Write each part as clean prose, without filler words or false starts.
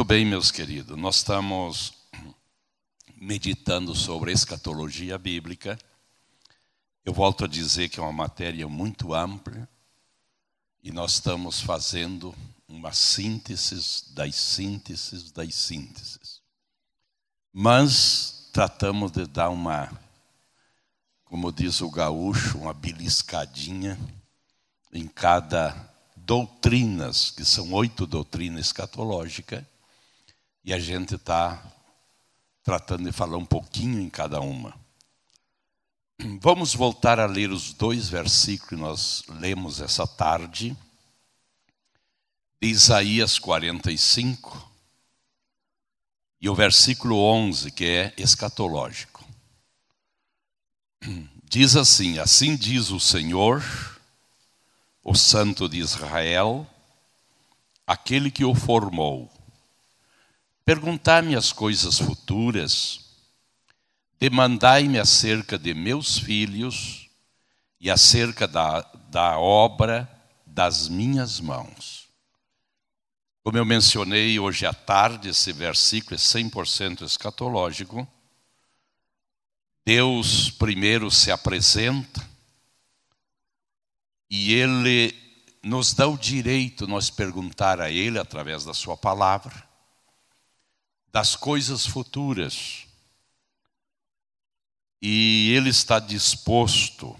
Muito bem, meus queridos. Nós estamos meditando sobre a escatologia bíblica. Eu volto a dizer que é uma matéria muito ampla e nós estamos fazendo uma síntese das sínteses das sínteses. Mas tratamos de dar uma, como diz o gaúcho, uma beliscadinha em cada doutrinas, que são 8 doutrinas escatológicas, e a gente está tratando de falar um pouquinho em cada uma. Vamos voltar a ler os 2 versículos que nós lemos essa tarde, de Isaías 45, e o versículo 11, que é escatológico. Diz assim: assim diz o Senhor, o Santo de Israel, aquele que o formou. Perguntai-me as coisas futuras, demandai-me acerca de meus filhos e acerca da obra das minhas mãos. Como eu mencionei hoje à tarde, esse versículo é 100% escatológico. Deus primeiro se apresenta e Ele nos dá o direito de nós perguntar a Ele, através da sua palavra, das coisas futuras. E Ele está disposto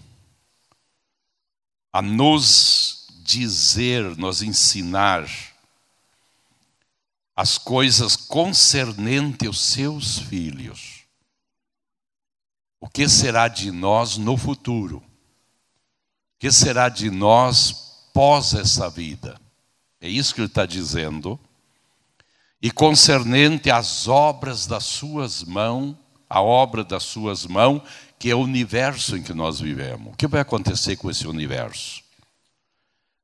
a nos dizer, nos ensinar as coisas concernentes aos seus filhos. O que será de nós no futuro? O que será de nós pós essa vida? É isso que ele está dizendo. E concernente às obras das suas mãos, a obra das suas mãos, que é o universo em que nós vivemos. O que vai acontecer com esse universo?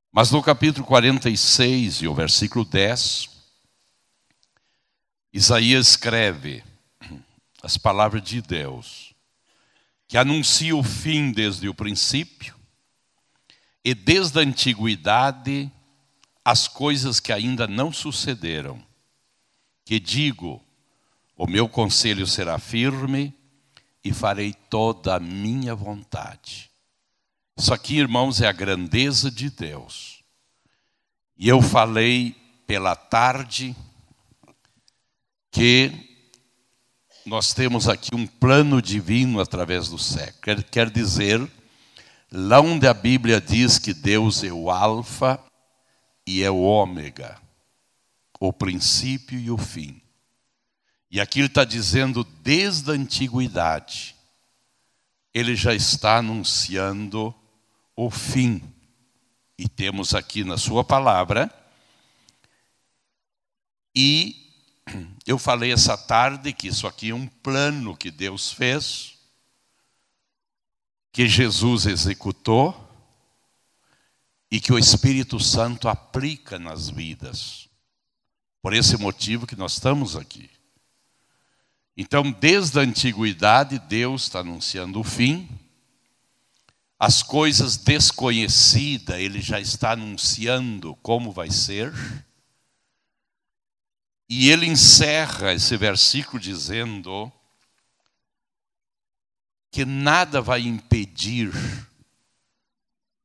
Mas no capítulo 46 e o versículo 10, Isaías escreve as palavras de Deus, que anuncia o fim desde o princípio, e desde a antiguidade as coisas que ainda não sucederam. Que digo, o meu conselho será firme e farei toda a minha vontade. Isso aqui, irmãos, é a grandeza de Deus. E eu falei pela tarde que nós temos aqui um plano divino através do século. Quer dizer, lá onde a Bíblia diz que Deus é o alfa e é o ômega, o princípio e o fim. E aqui ele está dizendo, desde a antiguidade, ele já está anunciando o fim. E temos aqui na sua palavra. E eu falei essa tarde que isso aqui é um plano que Deus fez, que Jesus executou e que o Espírito Santo aplica nas vidas. Por esse motivo que nós estamos aqui. Então, desde a antiguidade, Deus está anunciando o fim. As coisas desconhecidas, Ele já está anunciando como vai ser. E Ele encerra esse versículo dizendo que nada vai impedir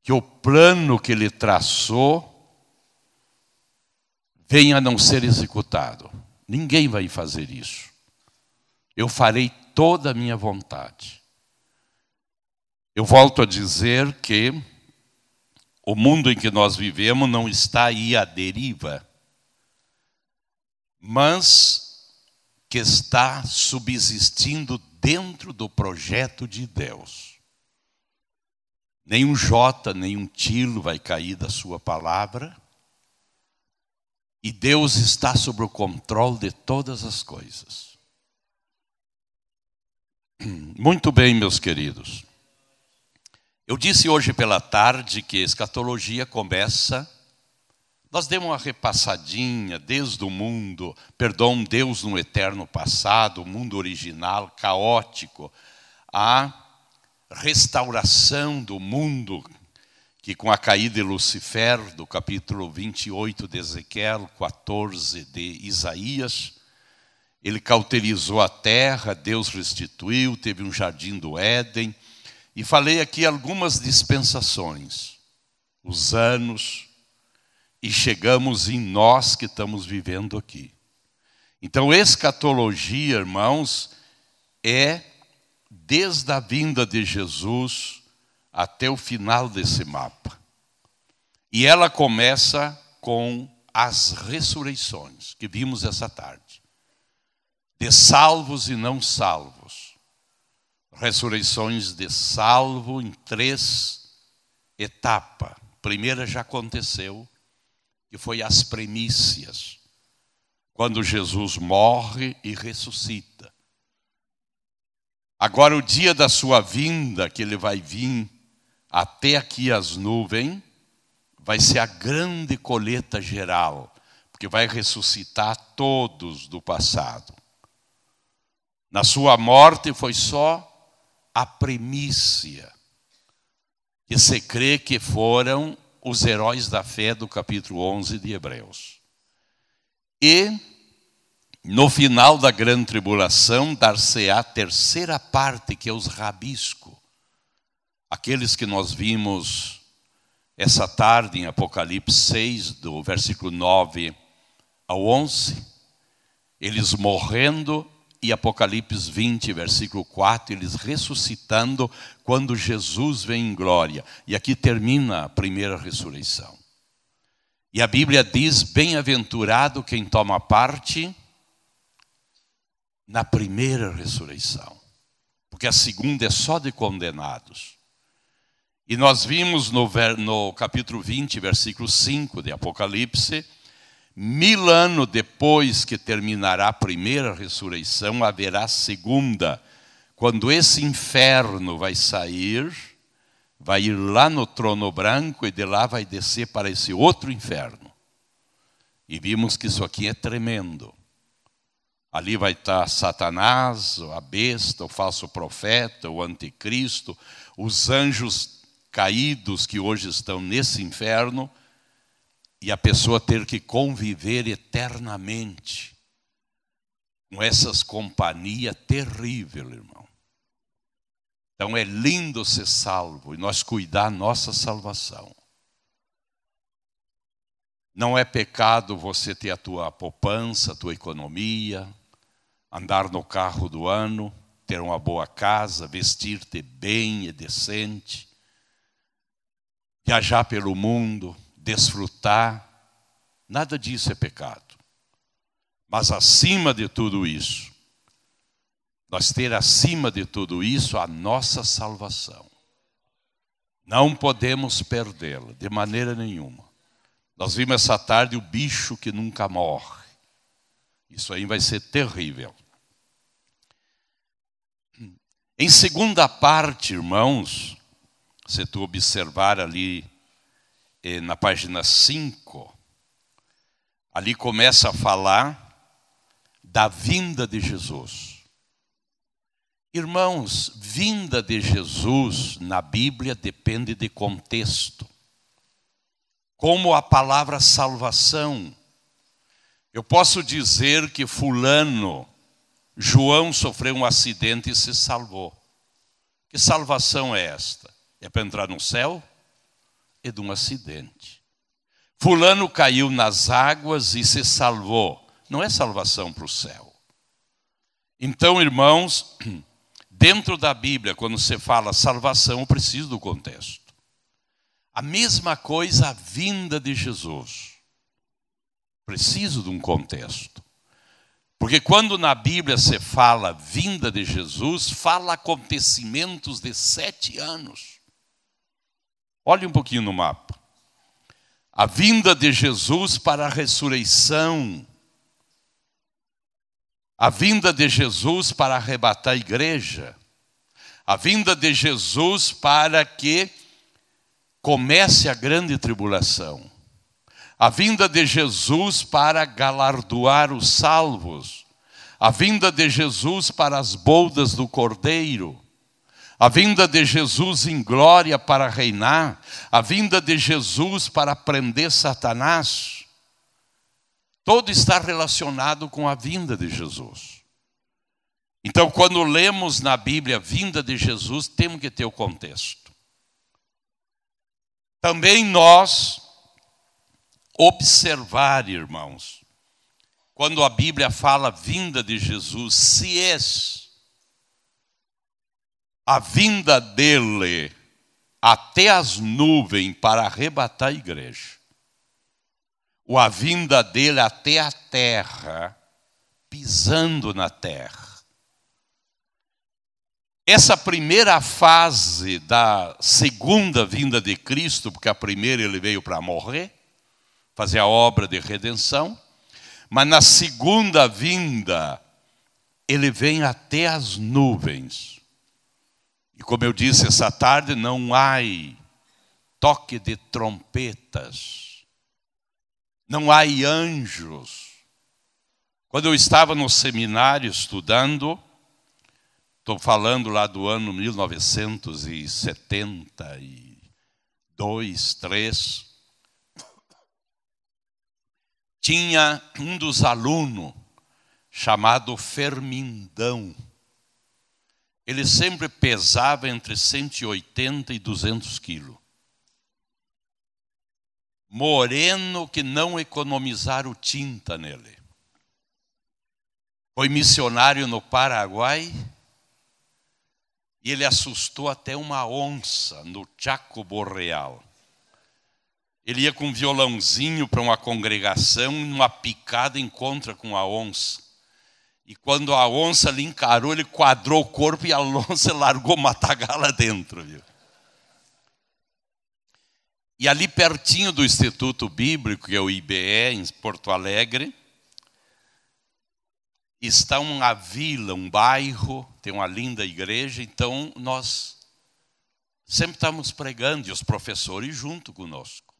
que o plano que Ele traçou venha a não ser executado. Ninguém vai fazer isso. Eu farei toda a minha vontade. Eu volto a dizer que o mundo em que nós vivemos não está aí à deriva, mas que está subsistindo dentro do projeto de Deus. Nenhum jota, nenhum tilo vai cair da sua palavra. E Deus está sob o controle de todas as coisas. Muito bem, meus queridos. Eu disse hoje pela tarde que a escatologia começa. Nós demos uma repassadinha desde o mundo, Deus no eterno passado, o mundo original, caótico, a restauração do mundo que com a caída de Lucifer, do capítulo 28 de Ezequiel, 14 de Isaías, ele cauterizou a terra, Deus restituiu, teve um jardim do Éden. E falei aqui algumas dispensações, os anos, e chegamos em nós que estamos vivendo aqui. Então, escatologia, irmãos, é desde a vinda de Jesus até o final desse mapa. E ela começa com as ressurreições, que vimos essa tarde. De salvos e não salvos. Ressurreições de salvo em 3 etapas. A primeira já aconteceu, que foi as primícias. Quando Jesus morre e ressuscita. Agora o dia da sua vinda, que ele vai vir até aqui as nuvens, vai ser a grande colheita geral, porque vai ressuscitar todos do passado. Na sua morte foi só a primícia, que se crê que foram os heróis da fé do capítulo 11 de Hebreus. E no final da grande tribulação, dar-se-á a terceira parte, que é os rabiscos. Aqueles que nós vimos essa tarde em Apocalipse 6, do versículo 9 ao 11, eles morrendo, e Apocalipse 20, versículo 4, eles ressuscitando quando Jesus vem em glória. E aqui termina a primeira ressurreição. E a Bíblia diz, bem-aventurado quem toma parte na primeira ressurreição. Porque a segunda é só de condenados. E nós vimos no capítulo 20, versículo 5 de Apocalipse, 1000 anos depois que terminará a primeira ressurreição, haverá a segunda. Quando esse inferno vai sair, vai ir lá no trono branco e de lá vai descer para esse outro inferno. E vimos que isso aqui é tremendo. Ali vai estar Satanás, a besta, o falso profeta, o anticristo, os anjos caídos que hoje estão nesse inferno, e a pessoa ter que conviver eternamente com essas companhias terríveis, irmão. Então é lindo ser salvo e nós cuidar da nossa salvação. Não é pecado você ter a tua poupança, a tua economia, andar no carro do ano, ter uma boa casa, vestir-te bem e decente, viajar pelo mundo, desfrutar. Nada disso é pecado. Mas acima de tudo isso, nós ter acima de tudo isso a nossa salvação. Não podemos perdê-la de maneira nenhuma. Nós vimos essa tarde o bicho que nunca morre. Isso aí vai ser terrível. Em segunda parte, irmãos, se tu observar ali na página 5, ali começa a falar da vinda de Jesus. Irmãos, vinda de Jesus na Bíblia depende de contexto. Como a palavra salvação. Eu posso dizer que fulano, João, sofreu um acidente e se salvou. Que salvação é esta? É para entrar no céu? É de um acidente. Fulano caiu nas águas e se salvou. Não é salvação para o céu. Então, irmãos, dentro da Bíblia, quando se fala salvação, eu preciso do contexto. A mesma coisa a vinda de Jesus. Preciso de um contexto. Porque quando na Bíblia se fala vinda de Jesus, fala acontecimentos de 7 anos. Olhe um pouquinho no mapa. A vinda de Jesus para a ressurreição. A vinda de Jesus para arrebatar a igreja. A vinda de Jesus para que comece a grande tribulação. A vinda de Jesus para galardoar os salvos. A vinda de Jesus para as bodas do Cordeiro. a vinda de Jesus em glória para reinar, a vinda de Jesus para prender Satanás. Tudo está relacionado com a vinda de Jesus. Então, quando lemos na Bíblia a vinda de Jesus, temos que ter o contexto. Também nós observar, irmãos, quando a Bíblia fala vinda de Jesus, se é a vinda dele até as nuvens para arrebatar a igreja, ou a vinda dele até a terra, pisando na terra. Essa primeira fase da segunda vinda de Cristo, porque a primeira ele veio para morrer, fazer a obra de redenção, mas na segunda vinda ele vem até as nuvens. E como eu disse essa tarde, não há toque de trompetas, não há anjos. Quando eu estava no seminário estudando, estou falando lá do ano 1972, 3, tinha um dos alunos chamado Fermindão. Ele sempre pesava entre 180 e 200 quilos. Moreno que não economizaram tinta nele. Foi missionário no Paraguai e ele assustou até uma onça no Chaco Boreal. Ele ia com um violãozinho para uma congregação, numa picada encontra com a onça. E quando a onça lhe encarou, ele quadrou o corpo e a onça largou o matagal dentro. Viu? E ali pertinho do Instituto Bíblico, que é o IBE, em Porto Alegre, está uma vila, um bairro, tem uma linda igreja. Então nós sempre estamos pregando e os professores junto conosco.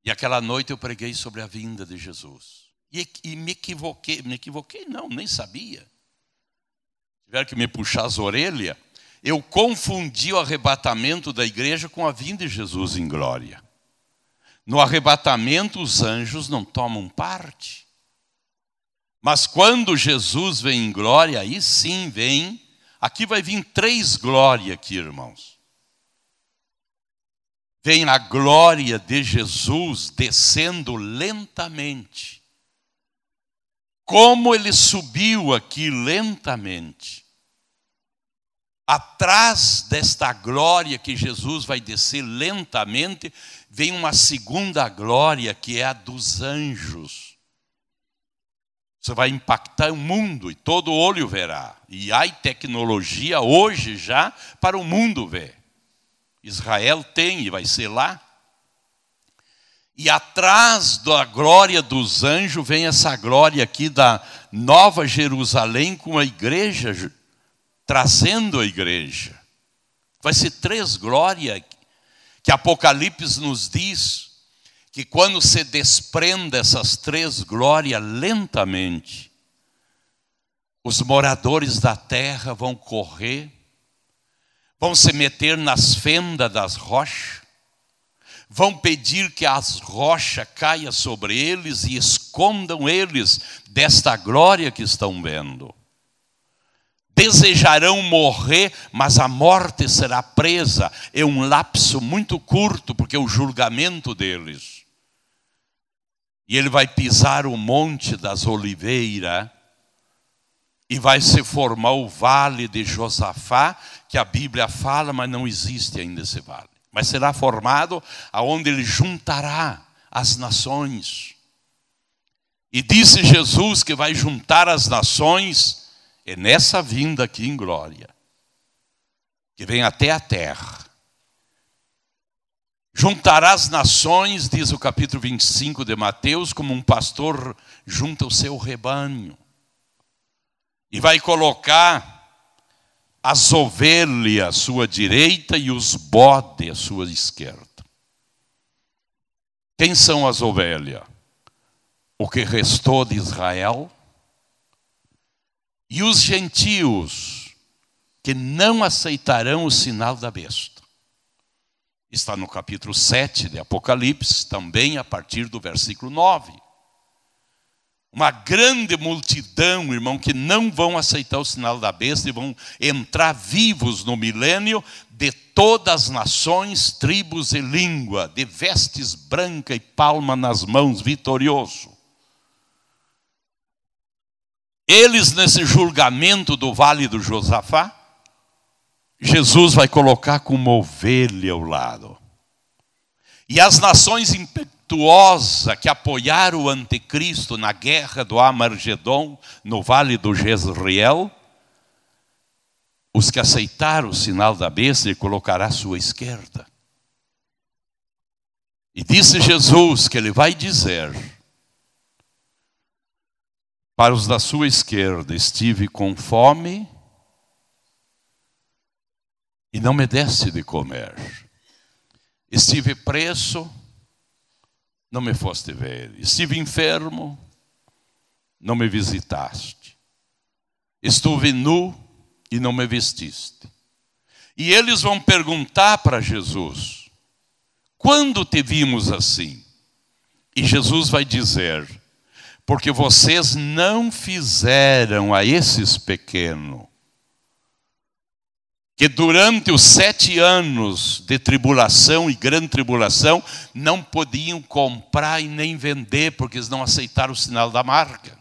E aquela noite eu preguei sobre a vinda de Jesus. E me equivoquei não, nem sabia. Tiveram que me puxar as orelhas. Eu confundi o arrebatamento da igreja com a vinda de Jesus em glória. No arrebatamento os anjos não tomam parte. Mas quando Jesus vem em glória, aí sim vem. Aqui vai vir 3 glórias aqui, irmãos. Vem a glória de Jesus descendo lentamente. Como ele subiu aqui lentamente. Atrás desta glória que Jesus vai descer lentamente, vem uma segunda glória que é a dos anjos. Isso vai impactar o mundo e todo olho verá. E há tecnologia hoje já para o mundo ver. Israel tem e vai ser lá. E atrás da glória dos anjos vem essa glória aqui da Nova Jerusalém com a igreja, trazendo a igreja. Vai ser 3 glórias que Apocalipse nos diz que quando se desprende essas 3 glórias lentamente, os moradores da terra vão correr, vão se meter nas fendas das rochas, vão pedir que as rochas caiam sobre eles e escondam eles desta glória que estão vendo. Desejarão morrer, mas a morte será presa. É um lapso muito curto, porque é o julgamento deles. E ele vai pisar o monte das oliveiras e vai se formar o vale de Josafá, que a Bíblia fala, mas não existe ainda esse vale. Mas será formado aonde ele juntará as nações. E disse Jesus que vai juntar as nações, é nessa vinda aqui em glória, que vem até a terra. Juntará as nações, diz o capítulo 25 de Mateus, como um pastor junta o seu rebanho. E vai colocar as ovelhas à sua direita e os bodes à sua esquerda. Quem são as ovelhas? O que restou de Israel. E os gentios, que não aceitarão o sinal da besta. Está no capítulo 7 de Apocalipse, também a partir do versículo 9. Uma grande multidão, irmão, que não vão aceitar o sinal da besta e vão entrar vivos no milênio, de todas as nações, tribos e língua, de vestes brancas e palma nas mãos, vitorioso. Eles, nesse julgamento do vale do Josafá, Jesus vai colocar como ovelha ao lado. E as nações impetuosas que apoiaram o anticristo na guerra do Amargedon, no vale do Jezreel, os que aceitaram o sinal da besta, ele colocará à sua esquerda. E disse Jesus que ele vai dizer para os da sua esquerda: estive com fome e não me deste de comer. Estive preso, não me foste ver. Estive enfermo, não me visitaste. Estive nu e não me vestiste. E eles vão perguntar para Jesus: quando te vimos assim? E Jesus vai dizer: porque vocês não fizeram a esses pequenos, que durante os 7 anos de tribulação e grande tribulação, não podiam comprar e nem vender, porque eles não aceitaram o sinal da marca.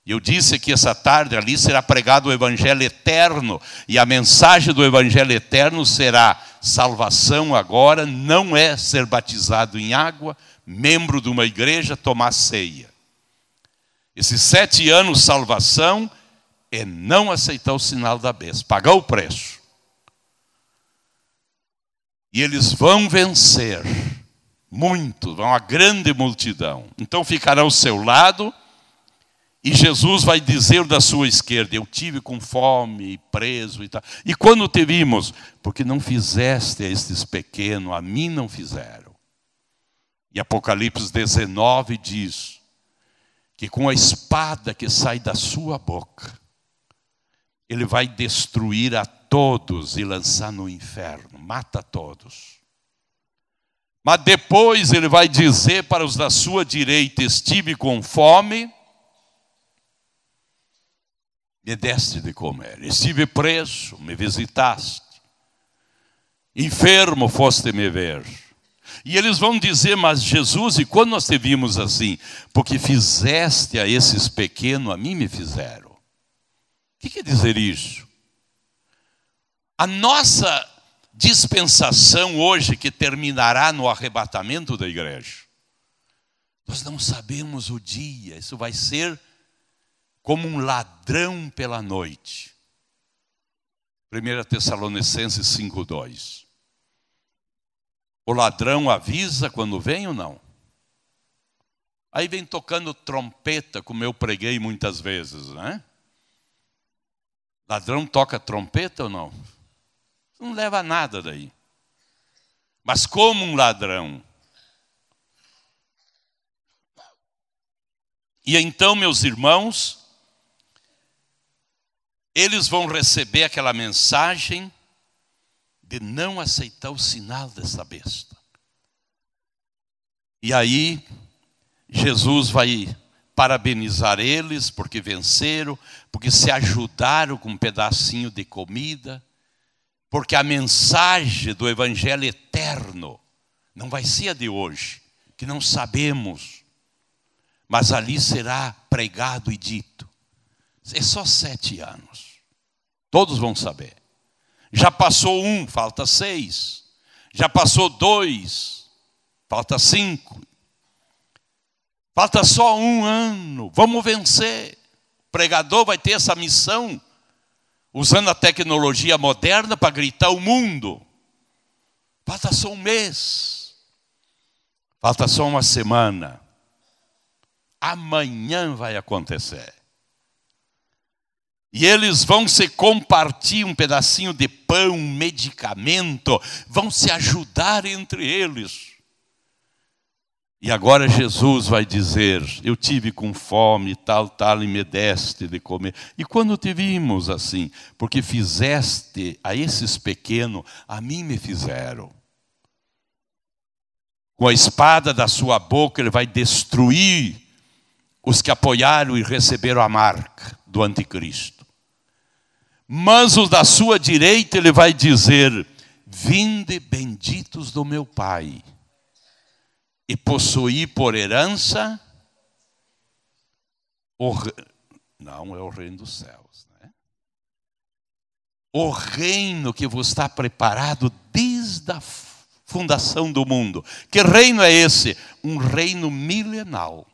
E eu disse que essa tarde ali será pregado o Evangelho eterno, e a mensagem do Evangelho eterno será: salvação agora não é ser batizado em água, membro de uma igreja, tomar ceia. Esses 7 anos, salvação é não aceitar o sinal da besta, pagar o preço. E eles vão vencer, muitos, vão a grande multidão. Então ficará ao seu lado, e Jesus vai dizer da sua esquerda: eu tive com fome, preso e tal. E quando te vimos? Porque não fizeste a estes pequenos, a mim não fizeram. E Apocalipse 19 diz que com a espada que sai da sua boca, ele vai destruir a todos e lançar no inferno, mata todos. Mas depois ele vai dizer para os da sua direita: estive com fome, me deste de comer. Estive preso, me visitaste. Enfermo, foste me ver. E eles vão dizer: mas Jesus, e quando nós te vimos assim? Porque fizeste a esses pequenos, a mim me fizeram. O que quer dizer isso? A nossa dispensação hoje, que terminará no arrebatamento da igreja, nós não sabemos o dia. Isso vai ser como um ladrão pela noite. 1 Tessalonicenses 5:2. O ladrão avisa quando vem ou não? Aí vem tocando trompeta, como eu preguei muitas vezes, né? Ladrão toca trompeta ou não? Não leva nada daí. Mas como um ladrão. E então, meus irmãos, eles vão receber aquela mensagem de não aceitar o sinal dessa besta. E aí, Jesus vai parabenizar eles porque venceram, porque se ajudaram com um pedacinho de comida, porque a mensagem do Evangelho eterno não vai ser a de hoje, que não sabemos, mas ali será pregado e dito. É só 7 anos, todos vão saber. Já passou 1, falta 6. Já passou 2, falta 5. Falta só 1 ano, vamos vencer. O pregador vai ter essa missão, usando a tecnologia moderna para gritar ao mundo. Falta só 1 mês, falta só 1 semana. Amanhã vai acontecer. E eles vão se compartilhar um pedacinho de pão, um medicamento, vão se ajudar entre eles. E agora Jesus vai dizer: eu tive com fome, tal, e me deste de comer. E quando te vimos assim, porque fizeste a esses pequenos, a mim me fizeram. Com a espada da sua boca ele vai destruir os que apoiaram e receberam a marca do anticristo. Mas os da sua direita ele vai dizer: vinde benditos do meu Pai, e possuí por herança não é o reino dos céus, né? O reino que vos está preparado desde a fundação do mundo. Que reino é esse? Um reino milenal.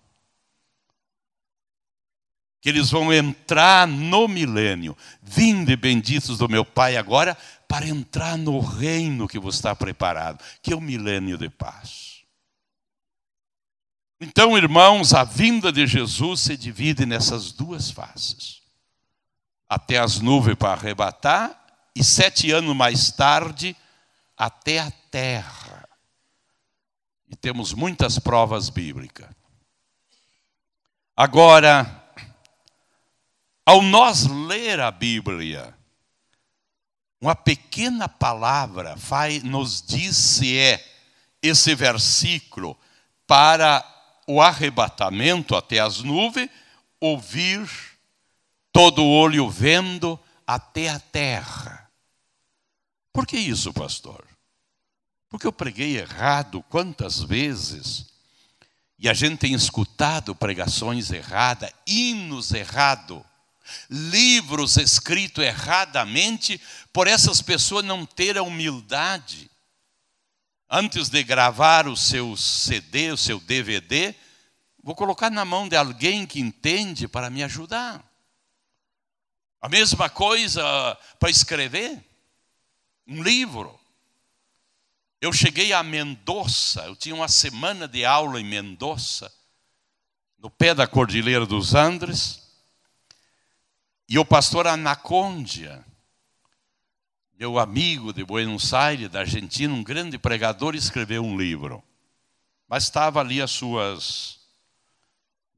Que eles vão entrar no milênio. Vinde benditos do meu Pai agora, para entrar no reino que vos está preparado, que é o milênio de paz. Então, irmãos, a vinda de Jesus se divide nessas duas faces. Até as nuvens para arrebatar, e 7 anos mais tarde, até a terra. E temos muitas provas bíblicas. Agora, ao nós ler a Bíblia, uma pequena palavra nos diz se é esse versículo para o arrebatamento até as nuvens, ouvir, todo olho vendo até a terra. Por que isso, pastor? Porque eu preguei errado quantas vezes, e a gente tem escutado pregações erradas, hinos errados, livros escritos erradamente, por essas pessoas não terem a humildade. Antes de gravar o seu CD, o seu DVD, vou colocar na mão de alguém que entende para me ajudar. A mesma coisa para escrever um livro. Eu cheguei a Mendoza, eu tinha uma semana de aula em Mendoza, no pé da Cordilheira dos Andes, e o pastor Anacondia, meu amigo de Buenos Aires, da Argentina, um grande pregador, escreveu um livro. Mas estava ali as suas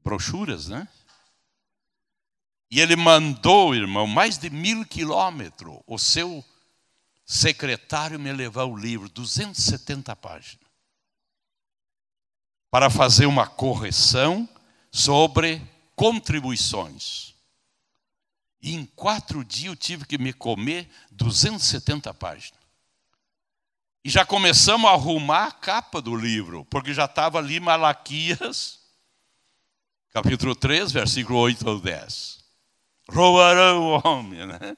brochuras, né? E ele mandou, irmão, mais de 1000 quilômetros, o seu secretário me levar o livro, 270 páginas, para fazer uma correção sobre contribuições. E em 4 dias eu tive que me comer 270 páginas. E já começamos a arrumar a capa do livro, porque já estava ali Malaquias, capítulo 3, versículo 8 ao 10. Roubarão o homem, né?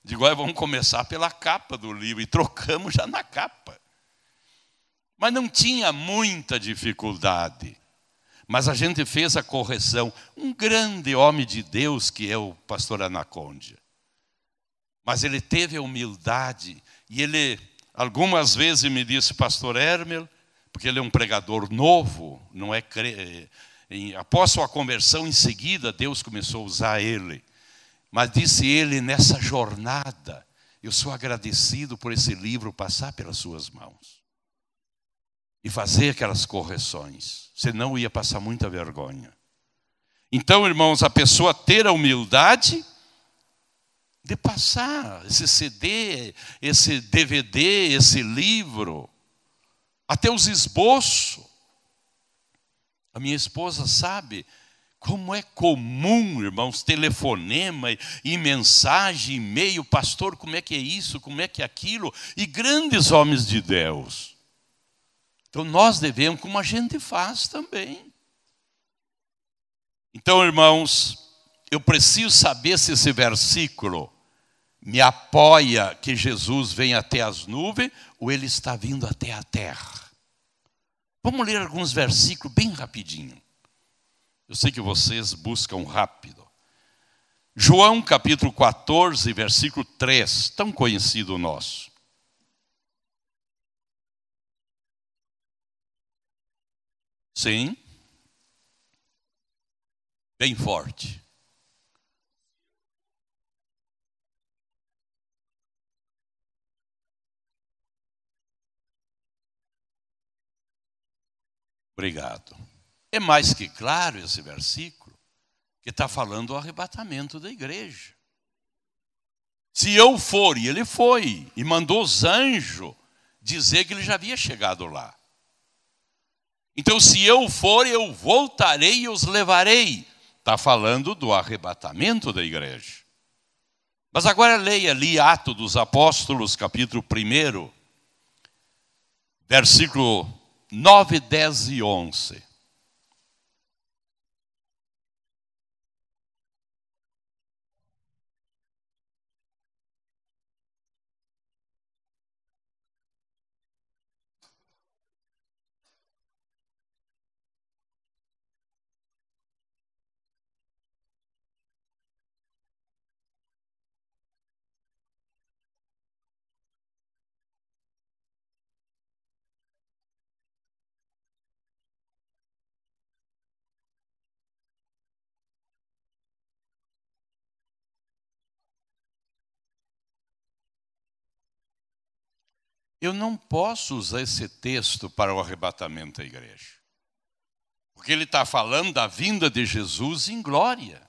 Digo, vamos começar pela capa do livro, e trocamos já na capa. Mas não tinha muita dificuldade. Mas a gente fez a correção. Um grande homem de Deus que é o pastor Anacondia. Mas ele teve a humildade. E ele algumas vezes me disse: pastor Hermel, porque ele é um pregador novo, não é após sua conversão, em seguida, Deus começou a usar ele. Mas disse ele: nessa jornada, eu sou agradecido por esse livro passar pelas suas mãos. E fazer aquelas correções, senão ia passar muita vergonha. Então, irmãos, a pessoa ter a humildade de passar esse CD, esse DVD, esse livro, até os esboços. A minha esposa sabe como é comum, irmãos, telefonema e mensagem, e-mail, pastor, como é que é isso, como é que é aquilo, e grandes homens de Deus. Então nós devemos, como a gente faz também. Então, irmãos, eu preciso saber se esse versículo me apoia que Jesus vem até as nuvens ou ele está vindo até a terra. Vamos ler alguns versículos bem rapidinho. Eu sei que vocês buscam rápido. João capítulo 14, versículo 3, tão conhecido nosso. Sim. Bem forte. Obrigado. É mais que claro esse versículo, que está falando do arrebatamento da igreja. Se eu for, e ele foi, e mandou os anjos dizer que ele já havia chegado lá. Então, se eu for, eu voltarei e os levarei. Está falando do arrebatamento da igreja. Mas agora leia ali Atos dos Apóstolos, capítulo 1, versículo 9, 10 e 11. Eu não posso usar esse texto para o arrebatamento da igreja. Porque ele está falando da vinda de Jesus em glória.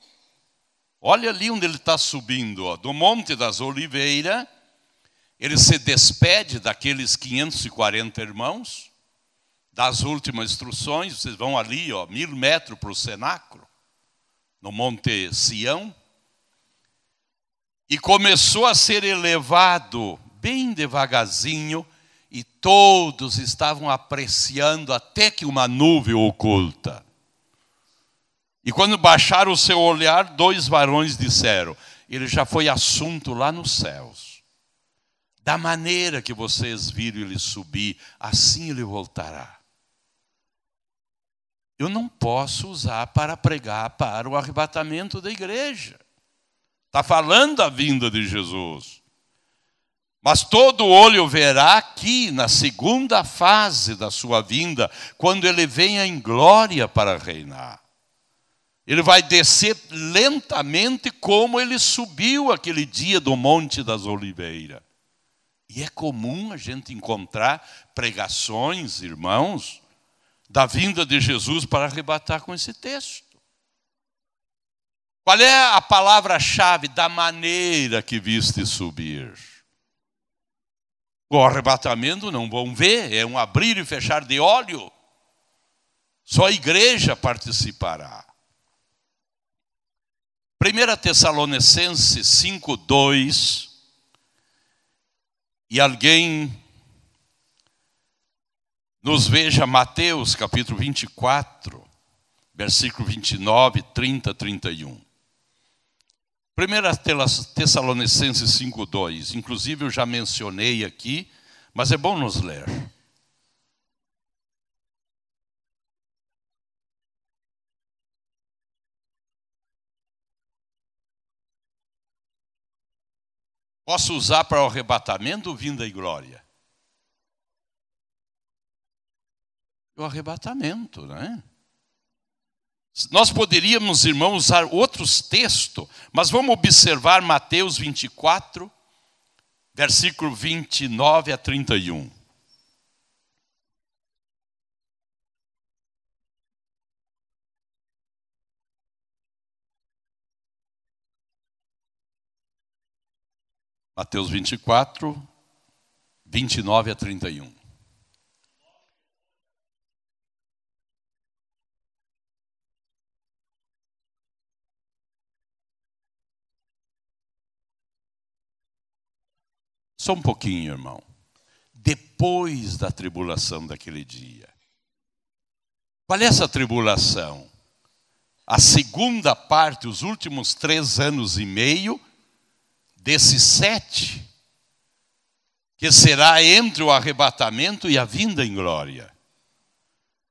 Olha ali onde ele está subindo, ó, do Monte das Oliveiras. Ele se despede daqueles 540 irmãos, das últimas instruções. Vocês vão ali, 1000 metros para o cenáculo, no Monte Sião. E começou a ser elevado bem devagarzinho, e todos estavam apreciando até que uma nuvem oculta. E quando baixaram o seu olhar, 2 varões disseram: ele já foi assunto lá nos céus. Da maneira que vocês viram ele subir, assim ele voltará. Eu não posso usar para pregar para o arrebatamento da igreja. Está falando da vinda de Jesus. Mas todo olho verá aqui, na segunda fase da sua vinda, quando ele venha em glória para reinar. Ele vai descer lentamente como ele subiu aquele dia do Monte das Oliveiras. E é comum a gente encontrar pregações, irmãos, da vinda de Jesus para arrebatar com esse texto. Qual é a palavra-chave? Da maneira que viste subir. O arrebatamento não vão ver, é um abrir e fechar de olho. Só a igreja participará. 1 Tessalonicenses 5:2. E alguém nos veja Mateus capítulo 24, versículo 29, 30, 31. 1 Tessalonicenses 5:2, inclusive eu já mencionei aqui, mas é bom nos ler. Posso usar para o arrebatamento ou vinda e glória? O arrebatamento, né? Nós poderíamos, irmãos, usar outros textos, mas vamos observar Mateus 24, versículo 29 a 31. Mateus 24, 29 a 31. Só um pouquinho, irmão. Depois da tribulação daquele dia. Qual é essa tribulação? A segunda parte, os últimos 3 anos e meio, desses 7, que será entre o arrebatamento e a vinda em glória.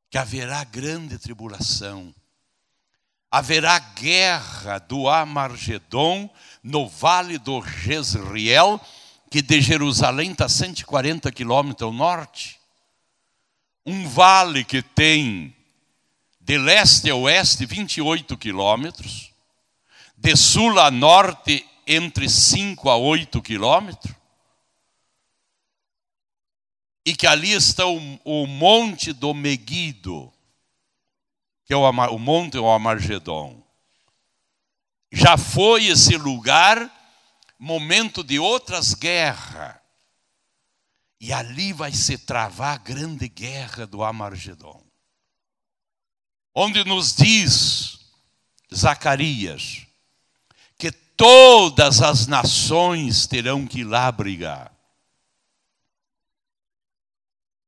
Que haverá grande tribulação. Haverá guerra do Amargedon no vale do Jezreel, que de Jerusalém está 140 quilômetros ao norte. Um vale que tem de leste a oeste 28 quilômetros, de sul a norte entre 5 a 8 quilômetros, e que ali está o Monte do Meguido, que é o Monte Armagedon. Já foi esse lugar momento de outras guerras. E ali vai se travar a grande guerra do Armagedon. Onde nos diz Zacarias que todas as nações terão que ir lá brigar.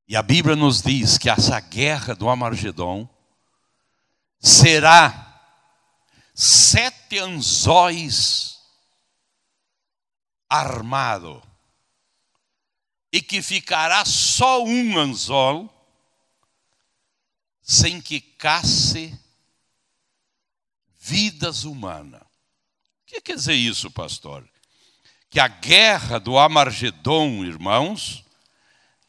E a Bíblia nos diz que essa guerra do Armagedon será 7 anzóis armados. E que ficará só um anzol sem que casse vidas humanas. O que quer dizer isso, pastor? Que a guerra do Armagedon, irmãos,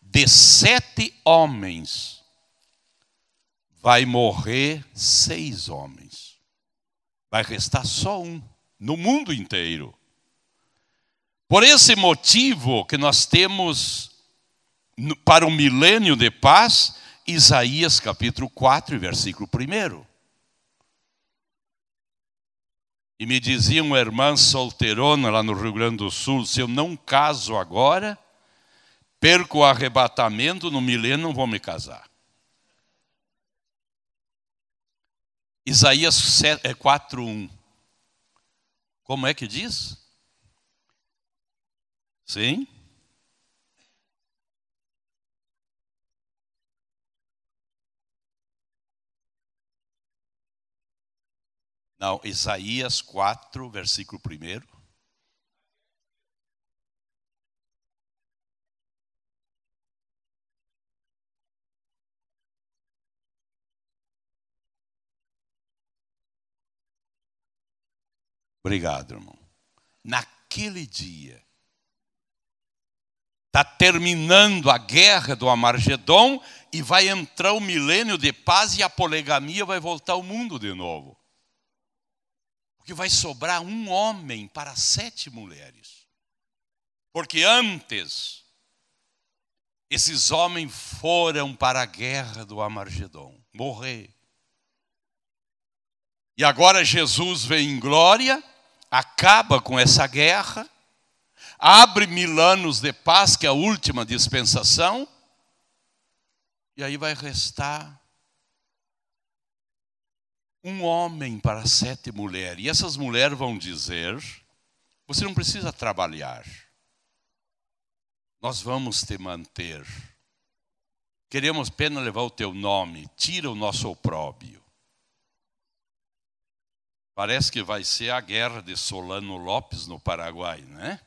de 7 homens, vai morrer 6 homens. Vai restar só um no mundo inteiro. Por esse motivo que nós temos para o milênio de paz, Isaías capítulo 4, versículo 1. E me dizia uma irmã solteirona lá no Rio Grande do Sul, se eu não caso agora, perco o arrebatamento, no milênio não vou me casar. Isaías 4:1. Como é que diz? Sim? Não, Isaías 4, versículo 1. Obrigado, irmão. Naquele dia, está terminando a guerra do Armagedon e vai entrar o milênio de paz e a poligamia vai voltar ao mundo de novo. Porque vai sobrar um homem para 7 mulheres. Porque antes, esses homens foram para a guerra do Armagedon, morrer. E agora Jesus vem em glória, acaba com essa guerra, abre 1000 anos de paz, que é a última dispensação, e aí vai restar um homem para 7 mulheres. E essas mulheres vão dizer, você não precisa trabalhar, nós vamos te manter. Queremos apenas levar o teu nome, tira o nosso opróbrio. Parece que vai ser a guerra de Solano Lopes no Paraguai, né?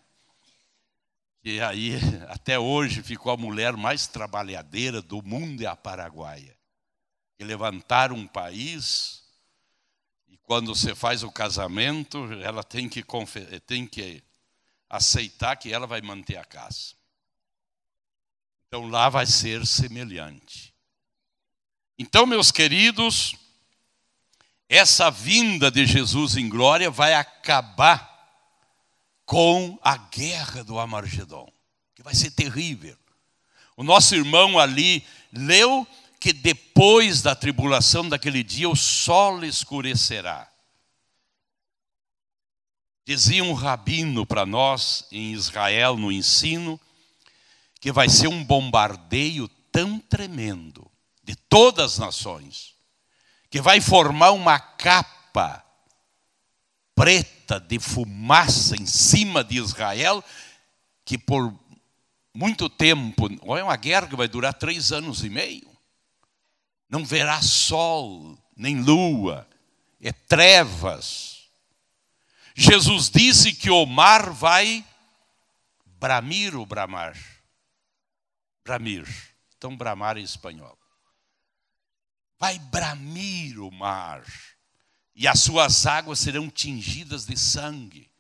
E aí, até hoje, ficou a mulher mais trabalhadeira do mundo, é a paraguaia. Que levantaram um país, e quando você faz o casamento, ela tem que aceitar que ela vai manter a casa. Então lá vai ser semelhante. Então, meus queridos, essa vinda de Jesus em glória vai acabar com a guerra do Armagedon, que vai ser terrível. O nosso irmão ali leu que depois da tribulação daquele dia o sol escurecerá. Dizia um rabino para nós em Israel no ensino que vai ser um bombardeio tão tremendo de todas as nações, que vai formar uma capa preta de fumaça em cima de Israel, que por muito tempo, é uma guerra que vai durar 3 anos e meio, não verá sol, nem lua, é trevas. Jesus disse que o mar vai bramir ou bramar? Bramir, então bramar em espanhol. Vai bramir o mar, e as suas águas serão tingidas de sangue.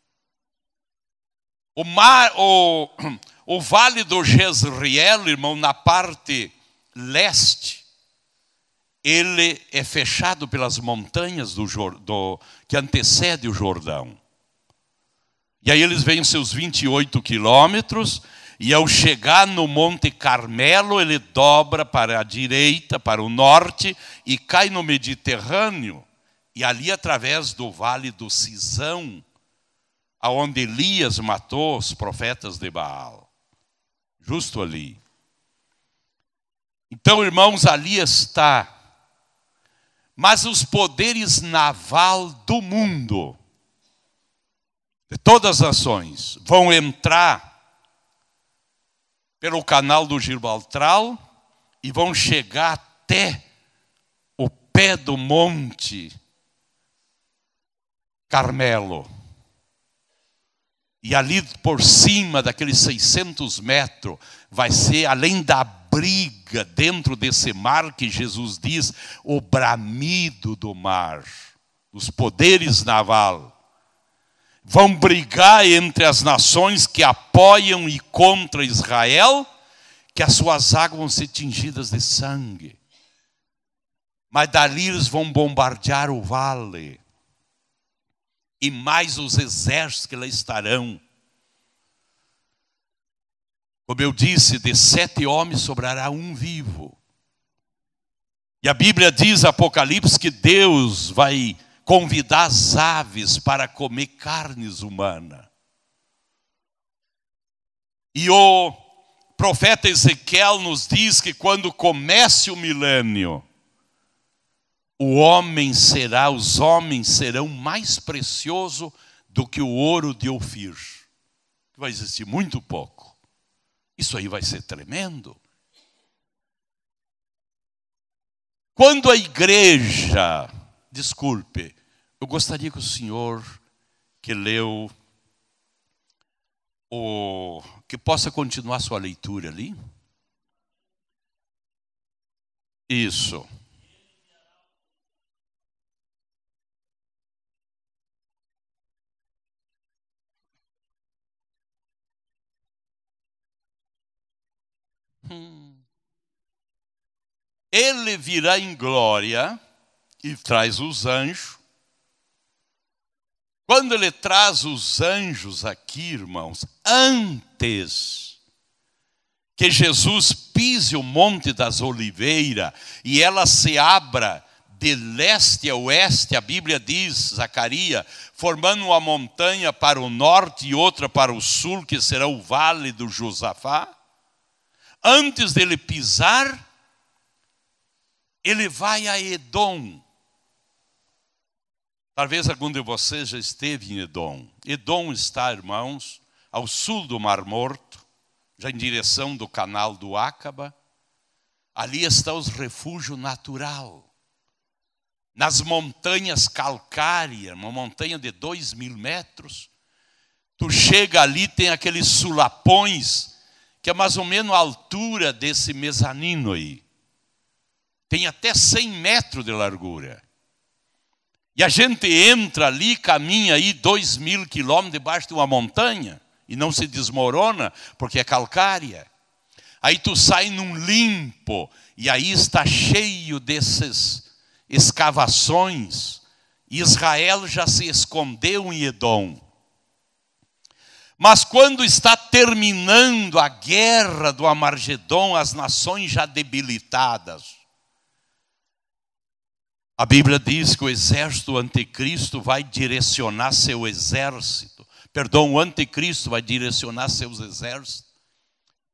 O vale do Jezreel, irmão, na parte leste, ele é fechado pelas montanhas que antecede o Jordão. E aí eles veem seus 28 quilômetros, E ao chegar no Monte Carmelo, ele dobra para a direita, para o norte, e cai no Mediterrâneo. E ali, através do Vale do Cisão, aonde Elias matou os profetas de Baal. Justo ali. Então, irmãos, ali está. Mas os poderes naval do mundo, de todas as nações, vão entrar pelo canal do Gibraltar e vão chegar até o pé do Monte Carmelo. E ali por cima daqueles 600 metros, vai ser, além da briga dentro desse mar que Jesus diz, o bramido do mar. Os poderes naval vão brigar entre as nações que apoiam e contra Israel, que as suas águas vão ser tingidas de sangue. Mas dali eles vão bombardear o vale. E mais os exércitos que lá estarão. Como eu disse, de 7 homens sobrará um vivo. E a Bíblia diz, Apocalipse, que Deus vai convidar as aves para comer carnes humanas. E o profeta Ezequiel nos diz que quando comece o milênio, os homens serão mais preciosos do que o ouro de Ofir. Vai existir muito pouco. Isso aí vai ser tremendo. Quando a igreja, desculpe, eu gostaria que o senhor que leu, que possa continuar sua leitura ali. Isso. Ele virá em glória e traz os anjos. Quando ele traz os anjos aqui, irmãos, antes que Jesus pise o Monte das Oliveiras e ela se abra de leste a oeste, a Bíblia diz, Zacarias, formando uma montanha para o norte e outra para o sul, que será o Vale do Josafá. Antes dele pisar, ele vai a Edom. Talvez algum de vocês já esteve em Edom. Edom está, irmãos, ao sul do Mar Morto, já em direção do canal do Ácaba. Ali está os refúgios natural. Nas montanhas calcárias, uma montanha de 2.000 metros. Tu chega ali, tem aqueles sulapões, que é mais ou menos a altura desse mezanino aí. Tem até 100 metros de largura. E a gente entra ali, caminha aí 2.000 quilômetros debaixo de uma montanha e não se desmorona porque é calcária. Aí tu sai num limpo e aí está cheio dessas escavações. Israel já se escondeu em Edom. Mas quando está terminando a guerra do Amargedom, as nações já debilitadas, a Bíblia diz que o exército do anticristo vai direcionar seu exército. O anticristo vai direcionar seus exércitos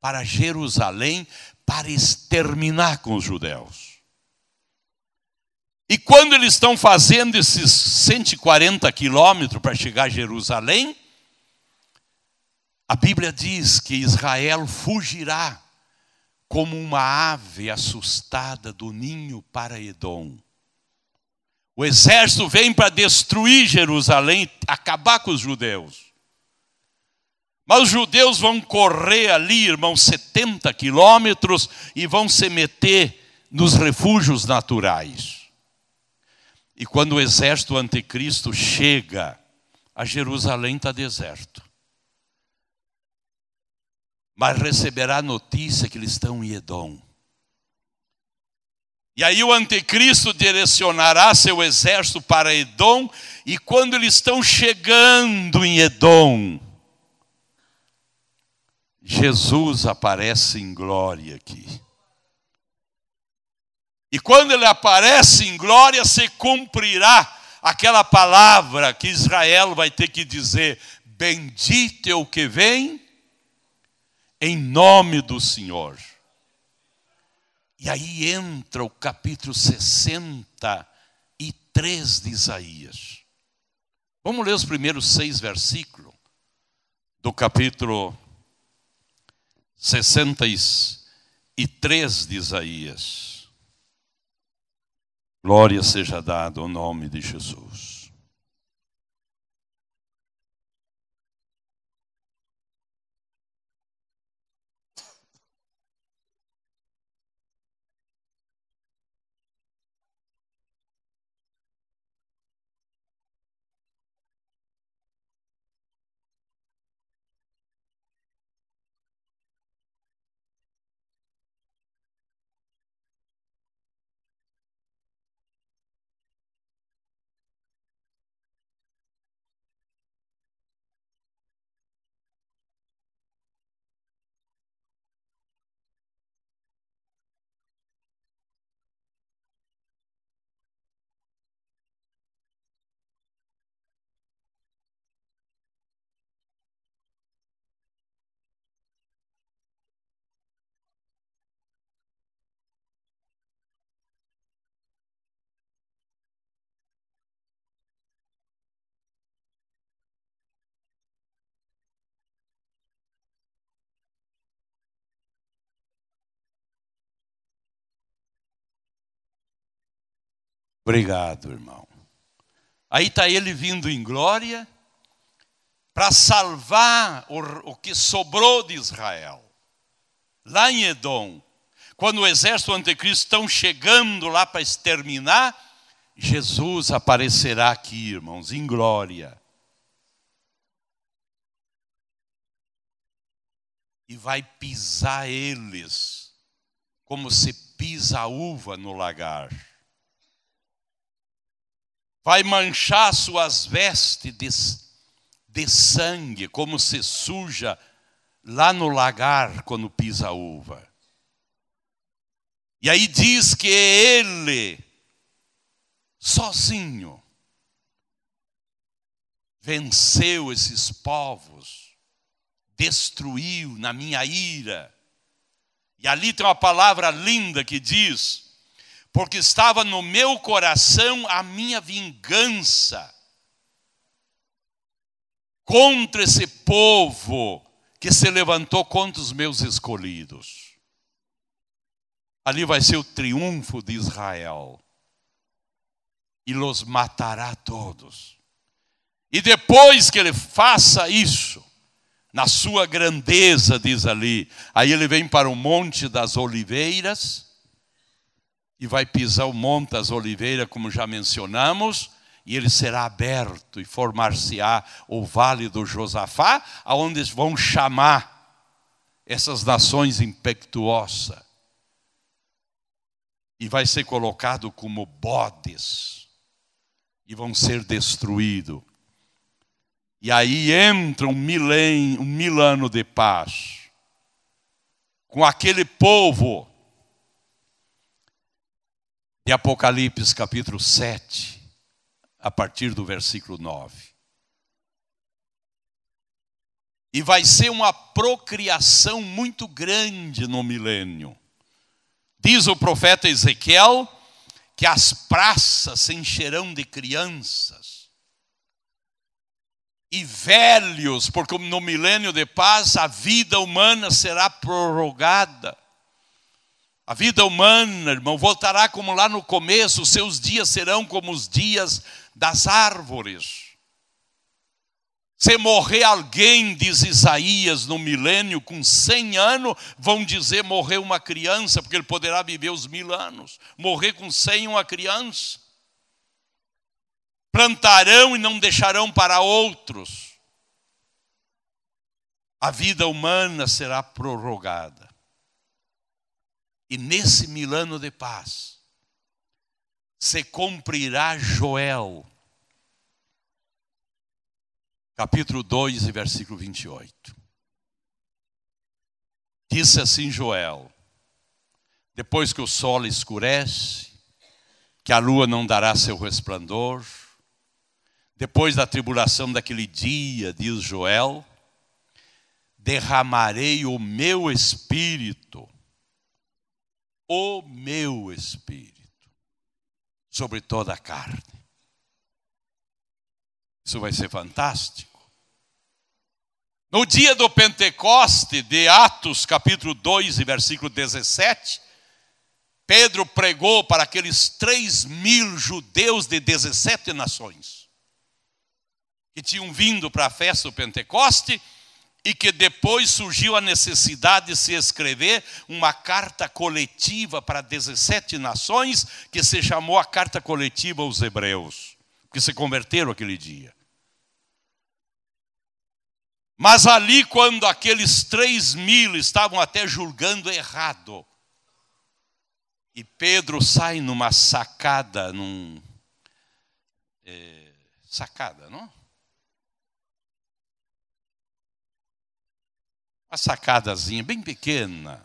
para Jerusalém para exterminar com os judeus. E quando eles estão fazendo esses 140 quilômetros para chegar a Jerusalém, a Bíblia diz que Israel fugirá como uma ave assustada do ninho para Edom. O exército vem para destruir Jerusalém, acabar com os judeus. Mas os judeus vão correr ali, irmãos, 70 quilômetros e vão se meter nos refúgios naturais. E quando o exército anticristo chega, a Jerusalém está deserto. Mas receberá a notícia que eles estão em Edom. E aí o anticristo direcionará seu exército para Edom, e quando eles estão chegando em Edom, Jesus aparece em glória aqui. E quando ele aparece em glória, se cumprirá aquela palavra que Israel vai ter que dizer: bendito é o que vem em nome do Senhor. E aí entra o capítulo 63 de Isaías. Vamos ler os primeiros 6 versículos do capítulo 63 de Isaías. Glória seja dada ao nome de Jesus. Obrigado, irmão. Aí está ele vindo em glória para salvar o que sobrou de Israel. Lá em Edom, quando o exército do anticristo estão chegando lá para exterminar, Jesus aparecerá aqui, irmãos, em glória. E vai pisar eles, como se pisa a uva no lagar. Vai manchar suas vestes de sangue, como se suja lá no lagar quando pisa a uva. E aí diz que ele, sozinho, venceu esses povos, destruiu na minha ira. E ali tem uma palavra linda que diz: porque estava no meu coração a minha vingança contra esse povo que se levantou contra os meus escolhidos. Ali vai ser o triunfo de Israel. E los matará todos. E depois que ele faça isso, na sua grandeza, diz ali, aí ele vem para o Monte das Oliveiras, e vai pisar o Monte das Oliveiras, como já mencionamos, e ele será aberto e formar-se-á o Vale do Josafá, aonde vão chamar essas nações impetuosas. E vai ser colocado como bodes, e vão ser destruídos. E aí entra um mil ano de paz, com aquele povo de Apocalipse capítulo 7, a partir do versículo 9. E vai ser uma procriação muito grande no milênio. Diz o profeta Ezequiel que as praças se encherão de crianças e velhos, porque no milênio de paz a vida humana será prorrogada. A vida humana, irmão, voltará como lá no começo, os seus dias serão como os dias das árvores. Se morrer alguém, diz Isaías, no milênio, com 100 anos, vão dizer morreu uma criança, porque ele poderá viver os 1000 anos. Morrer com 100 uma criança. Plantarão e não deixarão para outros. A vida humana será prorrogada. E nesse 1000 anos de paz, se cumprirá Joel, capítulo 2 e versículo 28. Disse assim Joel: depois que o sol escurece, que a lua não dará seu resplendor, depois da tribulação daquele dia, diz Joel, derramarei o meu espírito sobre toda a carne. Isso vai ser fantástico. No dia do Pentecoste, de Atos capítulo 2 e versículo 17, Pedro pregou para aqueles 3.000 judeus de 17 nações, que tinham vindo para a festa do Pentecoste, e que depois surgiu a necessidade de se escrever uma carta coletiva para 17 nações, que se chamou a carta coletiva aos hebreus, que se converteram aquele dia. Mas ali, quando aqueles 3.000 estavam até julgando errado, e Pedro sai numa sacada, sacada, não? Uma sacadazinha bem pequena,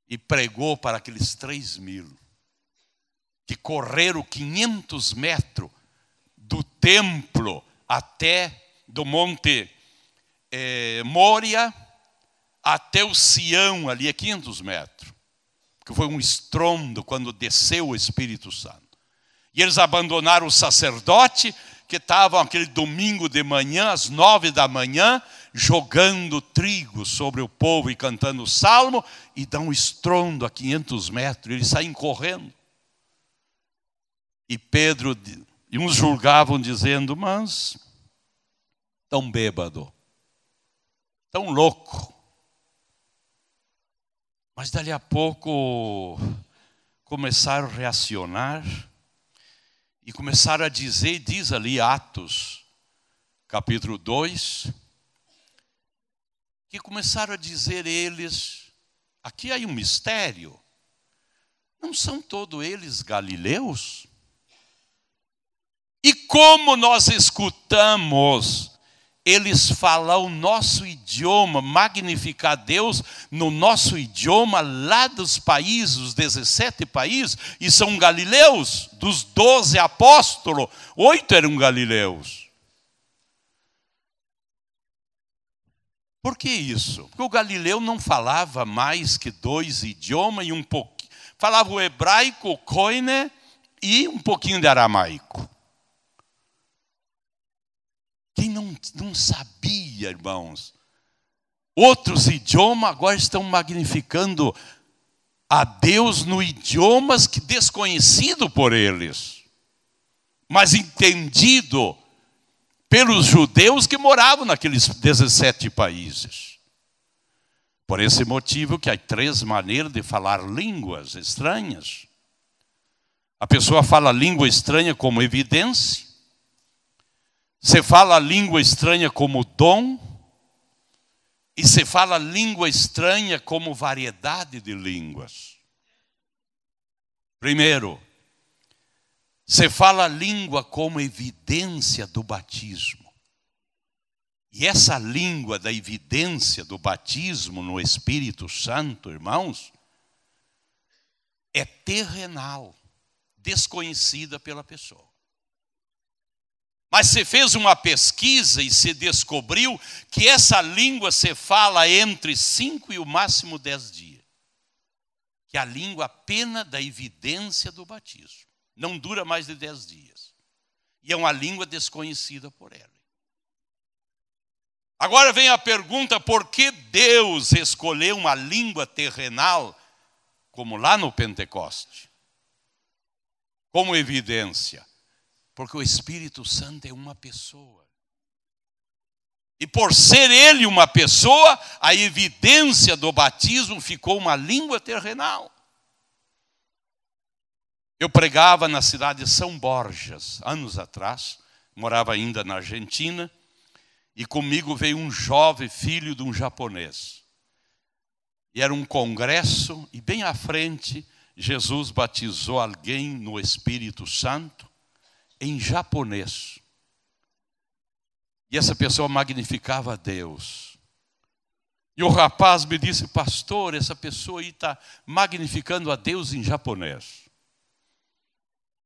e pregou para aqueles 3.000, que correram 500 metros do templo até do monte Mória, até o Sião, ali é 500 metros, que foi um estrondo quando desceu o Espírito Santo. E eles abandonaram o sacerdote, que estavam aquele domingo de manhã, às 9 da manhã, jogando trigo sobre o povo e cantando o salmo, e dão um estrondo a 500 metros, eles saem correndo. E Pedro, e uns julgavam dizendo, mas tão bêbado, tão louco. Mas dali a pouco começaram a reacionar e começaram a dizer, diz ali Atos capítulo 2, que começaram a dizer eles, aqui há um mistério, não são todos eles galileus? E como nós escutamos eles falam o nosso idioma, magnificar Deus no nosso idioma, lá dos países, os 17 países, e são galileus, dos 12 apóstolos, 8 eram galileus. Por que isso? Porque o galileu não falava mais que 2 idiomas e um pouquinho, falava o hebraico, o koine e um pouquinho de aramaico. Quem não sabia, irmãos, outros idiomas agora estão magnificando a Deus no idiomas que desconhecido por eles, mas entendido pelos judeus que moravam naqueles 17 países. Por esse motivo que há 3 maneiras de falar línguas estranhas. A pessoa fala língua estranha como evidência. Você fala língua estranha como dom, e você fala língua estranha como variedade de línguas. Primeiro, você fala língua como evidência do batismo. E essa língua da evidência do batismo no Espírito Santo, irmãos, é terrenal, desconhecida pela pessoa. Mas você fez uma pesquisa e se descobriu que essa língua se fala entre 5 e o máximo 10 dias. Que é a língua apenas da evidência do batismo. Não dura mais de 10 dias. E é uma língua desconhecida por ela. Agora vem a pergunta, por que Deus escolheu uma língua terrenal, como lá no Pentecoste, como evidência? Porque o Espírito Santo é uma pessoa. E por ser ele uma pessoa, a evidência do batismo ficou uma língua terrenal. Eu pregava na cidade de São Borjas, anos atrás, morava ainda na Argentina, e comigo veio um jovem filho de um japonês. E era um congresso, e bem à frente, Jesus batizou alguém no Espírito Santo, em japonês. E essa pessoa magnificava a Deus. E o rapaz me disse: pastor, essa pessoa aí está magnificando a Deus em japonês.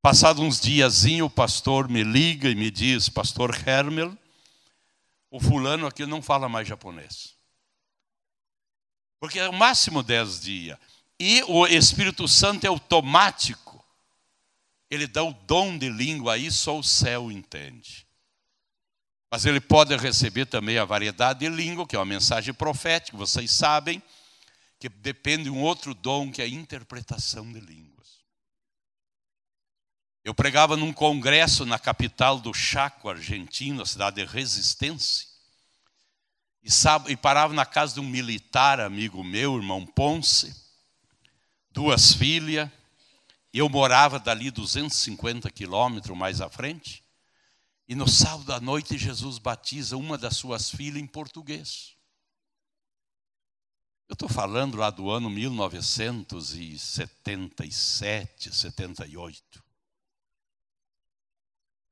Passado uns diazinhos, o pastor me liga e me diz: pastor Hermel, o fulano aqui não fala mais japonês. Porque é o máximo 10 dias. E o Espírito Santo é automático. Ele dá o dom de língua aí, só o céu entende. Mas ele pode receber também a variedade de língua, que é uma mensagem profética. Vocês sabem que depende de um outro dom, que é a interpretação de línguas. Eu pregava num congresso na capital do Chaco, Argentina, a cidade de Resistência. E parava na casa de um militar amigo meu, irmão Ponce, 2 filhas. Eu morava dali 250 quilômetros mais à frente. E no sábado à noite Jesus batiza uma das suas filhas em português. Eu estou falando lá do ano 1977, 78.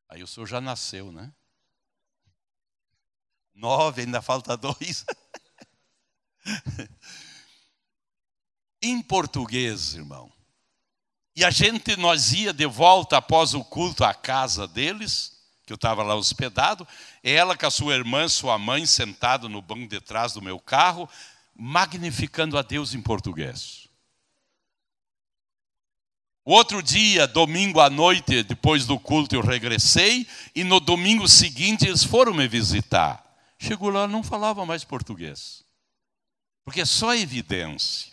Aí o senhor já nasceu, né? 9, ainda falta 2. Em português, irmão. E nós ia de volta após o culto à casa deles, que eu estava lá hospedado. Ela com a sua irmã, sua mãe, sentado no banco de trás do meu carro, magnificando a Deus em português. O outro dia, domingo à noite, depois do culto, eu regressei. E no domingo seguinte, eles foram me visitar. Chegou lá, não falava mais português. Porque é só evidência.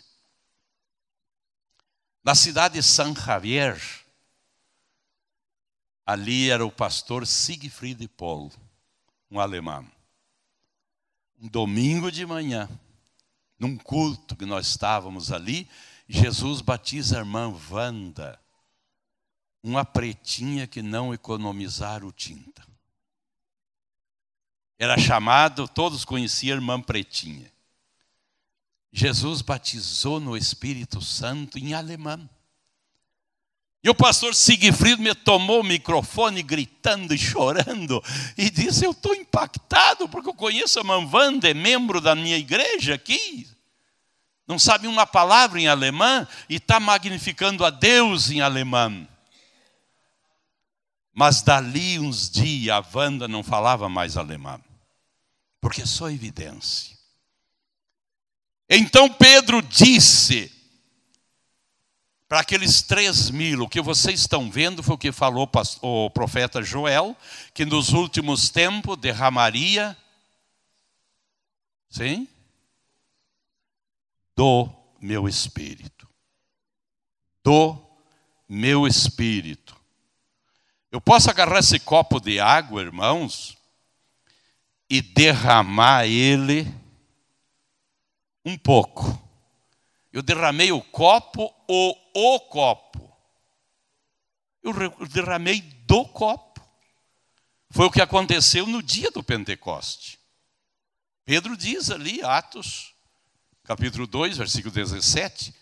Na cidade de San Javier, ali era o pastor Siegfried Poll, um alemão. Um domingo de manhã, num culto que nós estávamos ali, Jesus batiza a irmã Wanda, uma pretinha que não economizaram tinta. Era chamado, todos conheciam a irmã pretinha. Jesus batizou no Espírito Santo em alemão. E o pastor Siegfried me tomou o microfone gritando e chorando e disse: eu estou impactado porque eu conheço a irmã Wanda, é membro da minha igreja aqui. Não sabe uma palavra em alemão e está magnificando a Deus em alemão. Mas dali uns dias a Wanda não falava mais alemão. Porque é só evidência. Então Pedro disse para aqueles 3.000, o que vocês estão vendo foi o que falou o profeta Joel, que nos últimos tempos derramaria, sim, do meu espírito. Do meu espírito. Eu posso agarrar esse copo de água, irmãos, e derramar ele um pouco. Eu derramei o copo ou o copo? Eu derramei do copo. Foi o que aconteceu no dia do Pentecoste. Pedro diz ali, Atos, capítulo 2, versículo 17.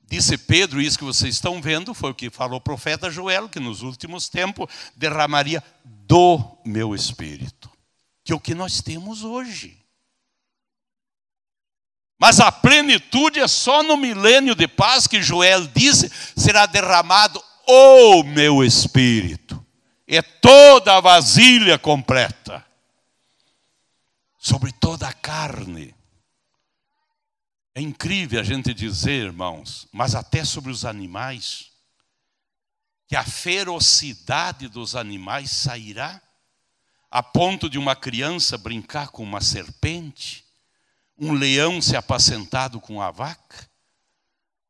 Disse Pedro, isso que vocês estão vendo, foi o que falou o profeta Joel, que nos últimos tempos derramaria do meu espírito. Que é o que nós temos hoje. Mas a plenitude é só no milênio de paz que Joel disse, será derramado o meu espírito. É toda a vasilha completa. Sobre toda a carne. É incrível a gente dizer, irmãos, mas até sobre os animais, que a ferocidade dos animais sairá, a ponto de uma criança brincar com uma serpente, um leão se apacentado com a vaca,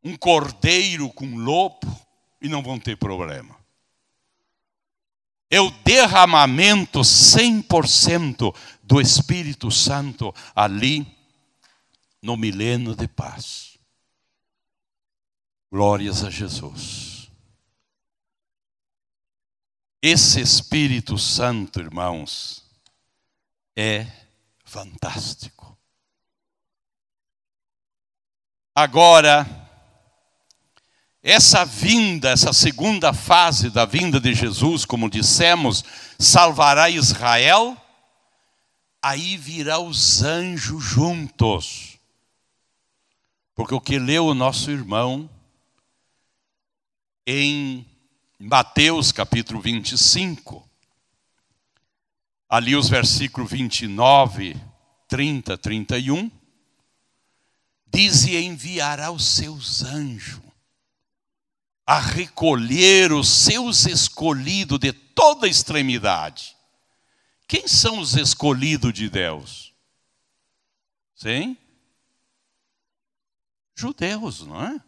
um cordeiro com um lobo, e não vão ter problema. É o derramamento 100% do Espírito Santo ali no milênio de paz. Glórias a Jesus. Esse Espírito Santo, irmãos, é fantástico. Agora, essa vinda, essa segunda fase da vinda de Jesus, como dissemos, salvará Israel, aí virá os anjos juntos. Porque o que leu o nosso irmão em Mateus capítulo 25, ali os versículos 29, 30, 31, diz: e enviará os seus anjos a recolher os seus escolhidos de toda extremidade. Quem são os escolhidos de Deus? Sim? Judeus, não é?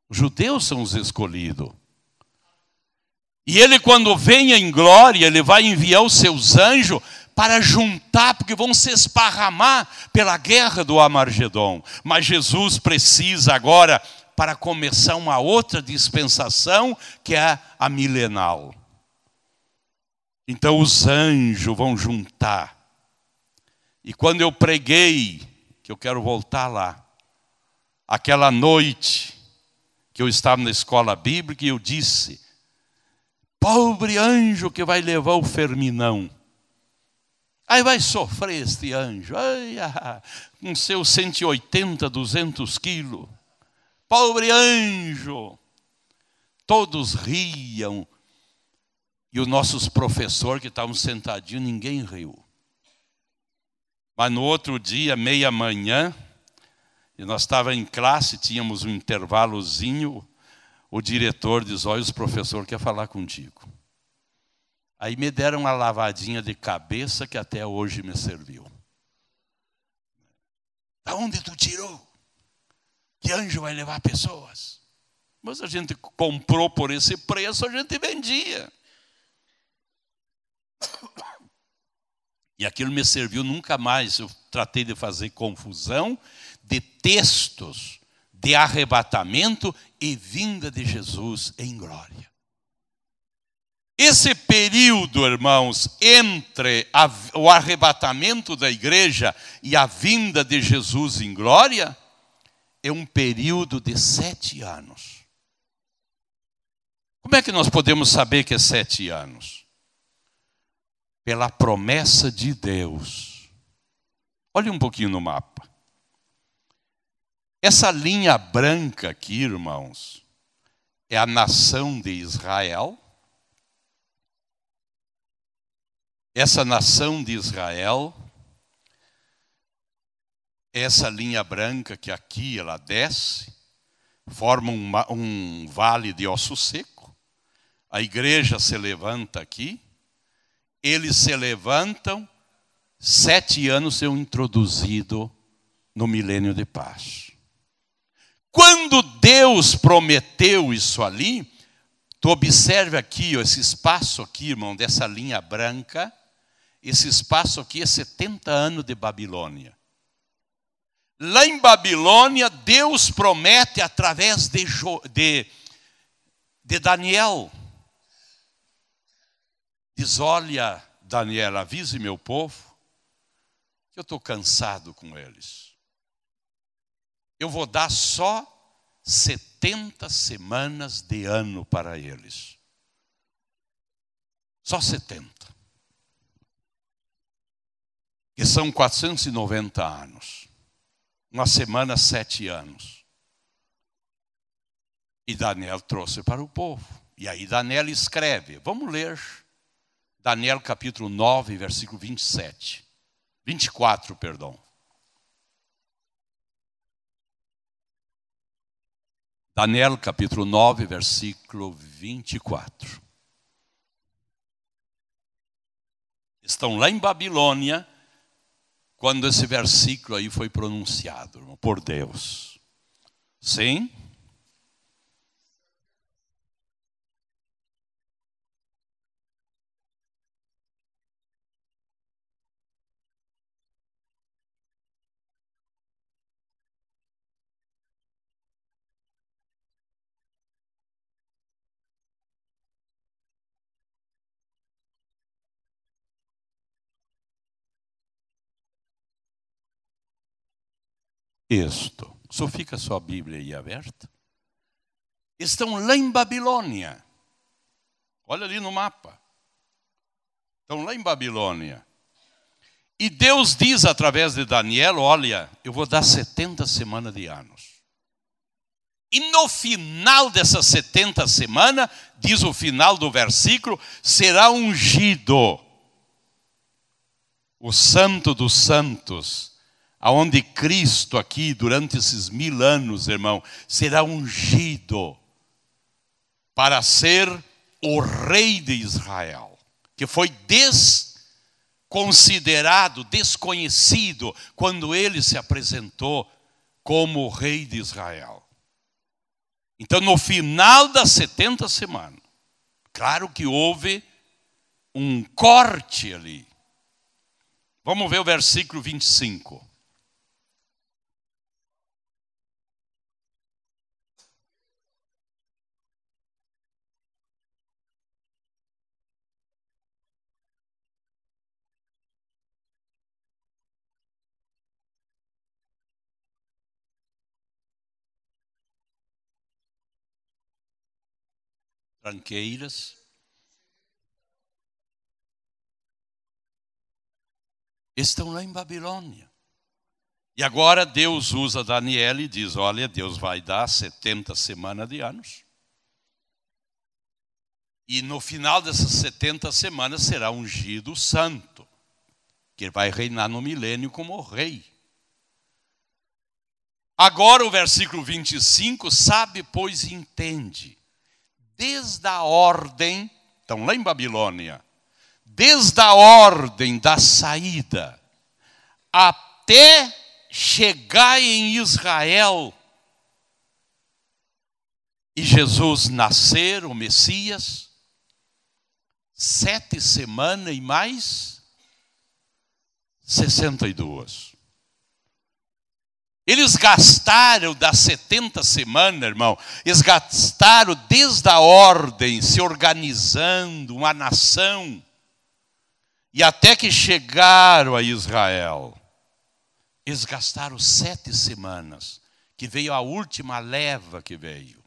Os judeus são os escolhidos. E ele, quando venha em glória, ele vai enviar os seus anjos para juntar, porque vão se esparramar pela guerra do Armagedon. Mas Jesus precisa agora, para começar uma outra dispensação, que é a milenal. Então os anjos vão juntar. E quando eu preguei, que eu quero voltar lá, aquela noite que eu estava na escola bíblica, e eu disse: pobre anjo que vai levar o Ferminão. Aí vai sofrer este anjo, com seus 180, 200 quilos. Pobre anjo. Todos riam. E os nossos professores que estavam sentadinhos, ninguém riu. Mas no outro dia, meia-manhã, e nós estávamos em classe, tínhamos um intervalozinho, o diretor diz: olha, os professores querem falar contigo. Aí me deram uma lavadinha de cabeça que até hoje me serviu. Da onde tu tirou? Que anjo vai levar pessoas? Mas a gente comprou por esse preço, a gente vendia. E aquilo me serviu nunca mais. Eu tratei de fazer confusão de textos de arrebatamento e vinda de Jesus em glória. Esse período, irmãos, entre o arrebatamento da igreja e a vinda de Jesus em glória, é um período de 7 anos. Como é que nós podemos saber que é 7 anos? Pela promessa de Deus. Olhe um pouquinho no mapa. Essa linha branca aqui, irmãos, é a nação de Israel. Essa nação de Israel, essa linha branca que aqui ela desce, forma um vale de osso seco. A igreja se levanta aqui. Eles se levantam, 7 anos são introduzidos no milênio de paz. Quando Deus prometeu isso ali, tu observe aqui, esse espaço aqui, irmão, dessa linha branca, esse espaço aqui é 70 anos de Babilônia. Lá em Babilônia, Deus promete através de Daniel. Diz: olha, Daniel, avise meu povo que eu estou cansado com eles. Eu vou dar só 70 semanas de ano para eles. Só 70. Que são 490 anos. Uma semana, 7 anos. E Daniel trouxe para o povo. E aí Daniel escreve. Vamos ler Daniel capítulo 9, versículo 24, perdão. Daniel capítulo 9, versículo 24. Estão lá em Babilônia, quando esse versículo aí foi pronunciado, irmão, por Deus. Sim? Isto. Só fica a sua Bíblia aí aberta. Estão lá em Babilônia. Olha ali no mapa. Estão lá em Babilônia. E Deus diz através de Daniel, olha, eu vou dar 70 semanas de anos. E no final dessas 70 semanas, diz o final do versículo, será ungido o Santo dos Santos, aonde Cristo aqui, durante esses 1000 anos, irmão, será ungido para ser o rei de Israel, que foi desconsiderado, desconhecido, quando ele se apresentou como rei de Israel. Então, no final das 70 semanas, claro que houve um corte ali. Vamos ver o versículo 25. Tranqueiras. Estão lá em Babilônia. E agora Deus usa Daniel e diz, olha, Deus vai dar 70 semanas de anos. E no final dessas 70 semanas será ungido o santo, que vai reinar no milênio como rei. Agora o versículo 25, sabe, pois entende. Desde a ordem, estão lá em Babilônia, desde a ordem da saída até chegar em Israel e Jesus nascer, o Messias, 7 semanas e mais 62. Eles gastaram das 70 semanas, irmão, eles gastaram desde a ordem, se organizando, uma nação, e até que chegaram a Israel. Eles gastaram 7 semanas, que veio a última leva que veio.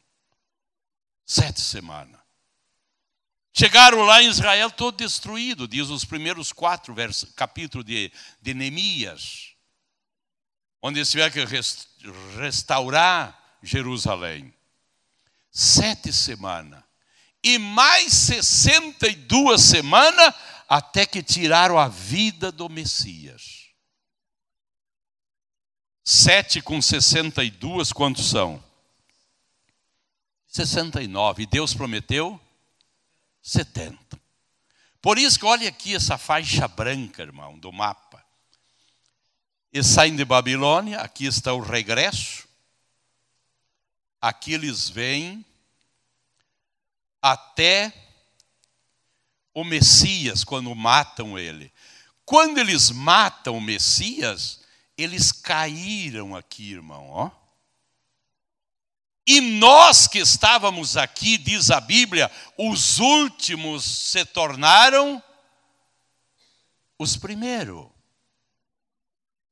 7 semanas. Chegaram lá em Israel todo destruído, diz os primeiros 4 capítulos de Neemias, onde eles tiveram que restaurar Jerusalém. 7 semanas. E mais 62 semanas até que tiraram a vida do Messias. 7 com 62, quantos são? 69. E Deus prometeu 70. Por isso que olha aqui essa faixa branca, irmão, do mapa. Eles saem de Babilônia, aqui está o regresso. Aqui eles vêm até o Messias, quando matam ele. Quando eles matam o Messias, eles caíram aqui, irmão, ó. E nós que estávamos aqui, diz a Bíblia, os últimos se tornaram os primeiros.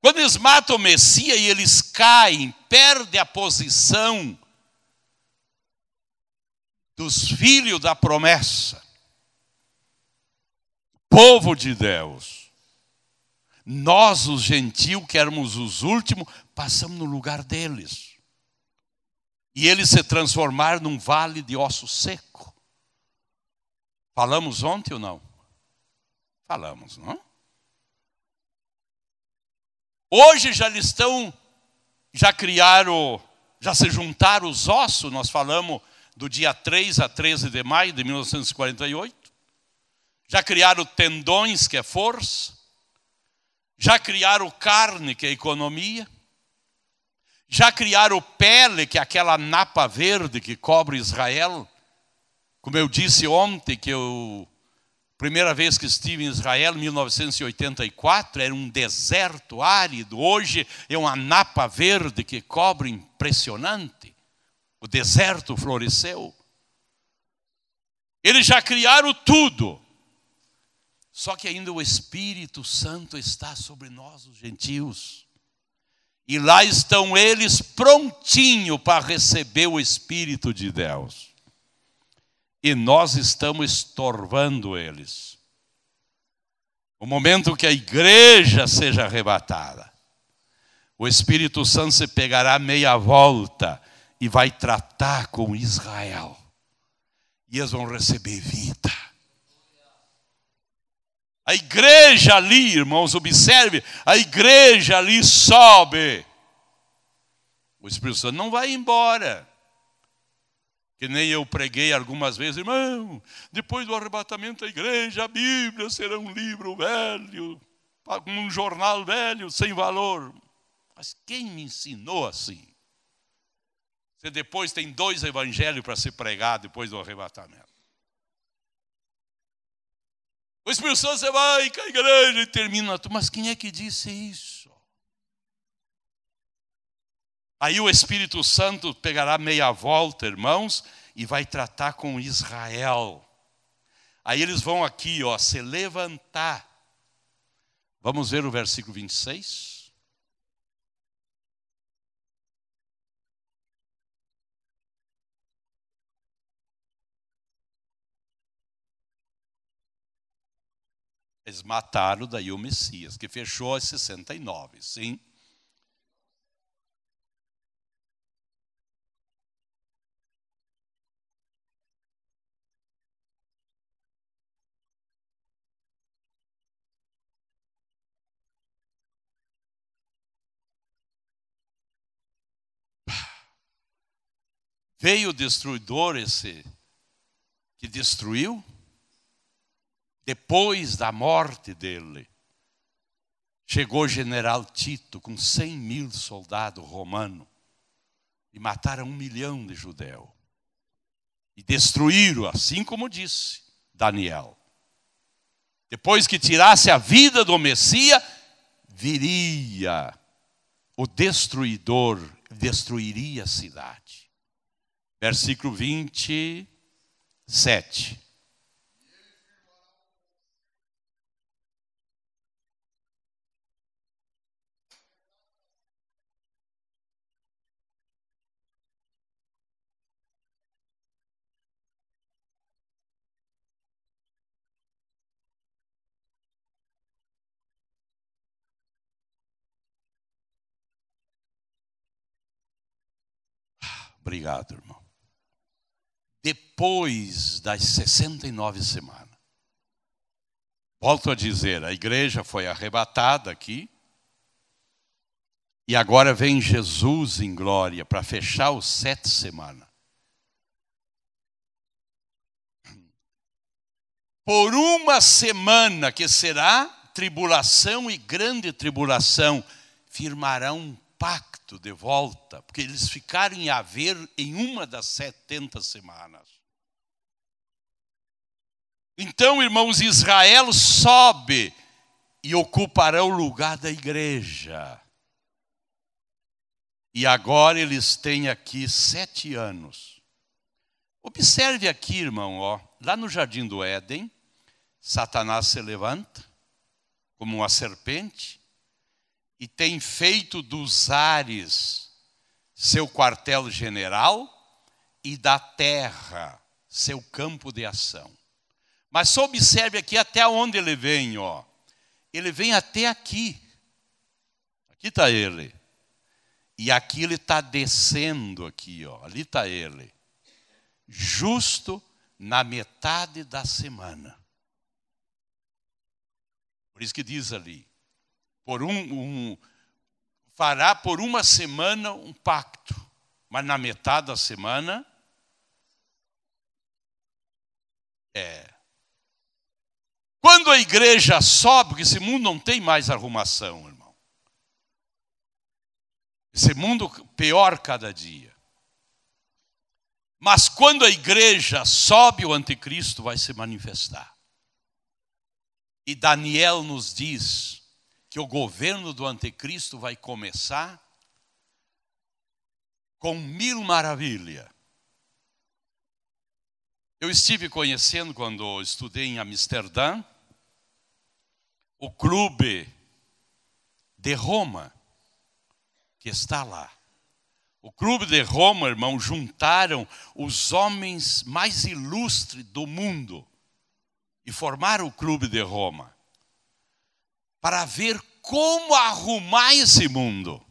Quando eles matam o Messias e eles caem, perdem a posição dos filhos da promessa, povo de Deus. Nós, os gentios, que éramos os últimos, passamos no lugar deles. E eles se transformaram num vale de osso seco. Falamos ontem ou não? Falamos, não? Hoje já já se juntaram os ossos. Nós falamos do dia 3 a 13 de maio de 1948. Já criaram tendões, que é força. Já criaram carne, que é economia. Já criaram pele, que é aquela napa verde que cobre Israel. Como eu disse ontem, que primeira vez que estive em Israel, em 1984, era um deserto árido. Hoje é uma napa verde que cobre, impressionante. O deserto floresceu. Eles já criaram tudo. Só que ainda o Espírito Santo está sobre nós, os gentios. E lá estão eles prontinhos para receber o Espírito de Deus. E nós estamos estorvando eles. o momento que a igreja seja arrebatada, o Espírito Santo se pegará meia volta e vai tratar com Israel. E eles vão receber vida. A igreja ali, irmãos, observe, a igreja ali sobe. O Espírito Santo não vai embora. Que nem eu preguei algumas vezes, irmão, depois do arrebatamento da igreja, a Bíblia será um livro velho, um jornal velho, sem valor. Mas quem me ensinou assim? Você depois tem 2 evangelhos para se pregar depois do arrebatamento. O Espírito Santo, você vai com a igreja e termina. Mas quem é que disse isso? Aí o Espírito Santo pegará meia volta, irmãos, e vai tratar com Israel. Aí eles vão aqui, se levantar. Vamos ver o versículo 26. Eles mataram daí o Messias, que fechou aos 69, sim. Veio o destruidor esse que destruiu. Depois da morte dele, chegou o general Tito com 100.000 soldados romanos e mataram 1 milhão de judeus. E destruíram, assim como disse Daniel. Depois que tirasse a vida do Messias, viria o destruidor, destruiria a cidade. Versículo 27. Obrigado, irmão. Depois das 69 semanas, volto a dizer, a igreja foi arrebatada aqui, e agora vem Jesus em glória para fechar os 7 semanas. Por uma semana, que será tribulação e grande tribulação, firmarão um pacto de volta, porque eles ficaram em haver em uma das 70 semanas. Então, irmãos, Israel sobe e ocupará o lugar da igreja. E agora eles têm aqui 7 anos. Observe aqui, irmão, lá no jardim do Éden, Satanás se levanta como uma serpente e tem feito dos ares seu quartel-general e da terra seu campo de ação. Mas só observe aqui até onde ele vem, Ele vem até aqui. Aqui está ele. E aqui ele está descendo aqui, ali está ele. Justo na metade da semana. Por isso que diz ali, fará por uma semana um pacto, mas na metade da semana Quando a igreja sobe, porque esse mundo não tem mais arrumação, irmão. Esse mundo pior cada dia. Mas quando a igreja sobe, o anticristo vai se manifestar. E Daniel nos diz que o governo do anticristo vai começar com 1000 maravilhas. Eu estive conhecendo, quando estudei em Amsterdã, o clube de Roma, que está lá. O clube de Roma, irmão, juntaram os homens mais ilustres do mundo e formaram o clube de Roma. para ver como arrumar esse mundo.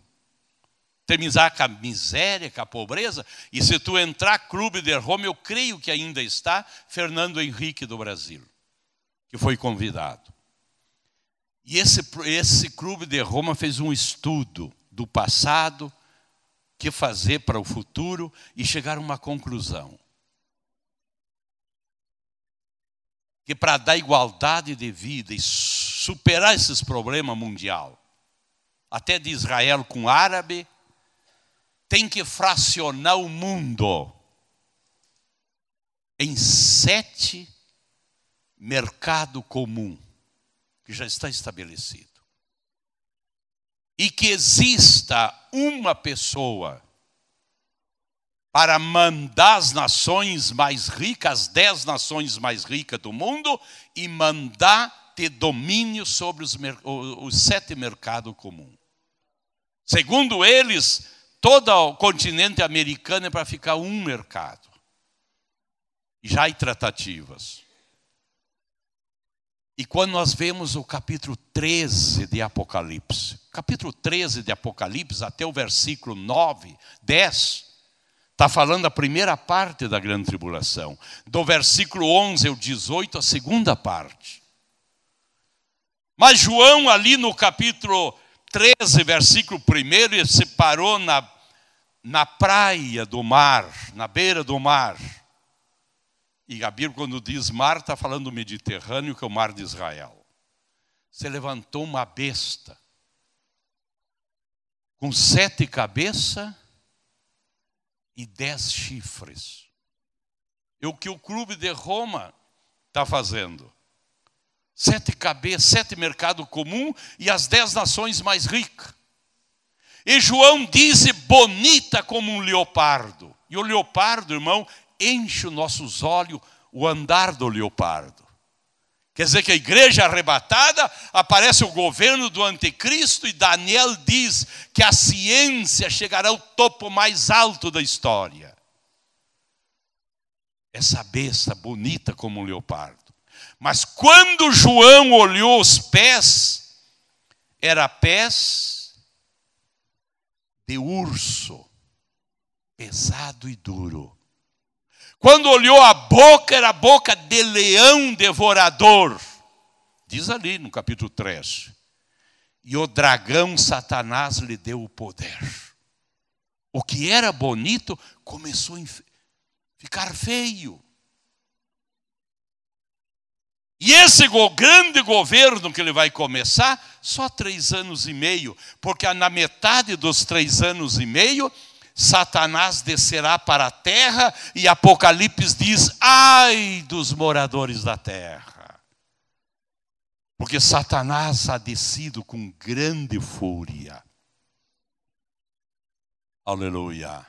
Terminar com a miséria, com a pobreza. E se tu entrar Clube de Roma, eu creio que ainda está Fernando Henrique do Brasil, que foi convidado. E esse Clube de Roma fez um estudo do passado, o que fazer para o futuro, e chegaram a uma conclusão. Que para dar igualdade de vida e superar esses problemas mundial, até de Israel com árabe, tem que fracionar o mundo em 7 mercados comuns, que já está estabelecido. E que exista uma pessoa para mandar as nações mais ricas, as 10 nações mais ricas do mundo, e mandar ter domínio sobre os 7 mercados comuns. Segundo eles, todo o continente americano é para ficar um mercado. E já há tratativas. E quando nós vemos o capítulo 13 de Apocalipse, capítulo 13 de Apocalipse, até o versículo 9, 10, está falando a primeira parte da grande tribulação. Do versículo 11 ao 18, a segunda parte. Mas João, ali no capítulo 13, versículo 1, ele se parou na praia do mar, na beira do mar. E a Bíblia, quando diz mar, está falando do Mediterrâneo, que é o mar de Israel. Se levantou uma besta, com 7 cabeças e 10 chifres. É o que o Clube de Roma está fazendo. 7 cabeças, 7 mercados comuns e as 10 nações mais ricas. E João diz bonita como um leopardo. E o leopardo, irmão, enche os nossos olhos o andar do leopardo. Quer dizer que a igreja arrebatada, aparece o governo do anticristo e Daniel diz que a ciência chegará ao topo mais alto da história. Essa besta bonita como um leopardo. Mas quando João olhou os pés, era pés de urso, pesado e duro. Quando olhou a boca, era a boca de leão devorador. Diz ali no capítulo 3. E o dragão Satanás lhe deu o poder. O que era bonito começou a ficar feio. E esse grande governo que ele vai começar, só 3 anos e meio. Porque na metade dos 3 anos e meio, Satanás descerá para a terra e Apocalipse diz, ai dos moradores da terra. Porque Satanás ha descido com grande fúria. Aleluia.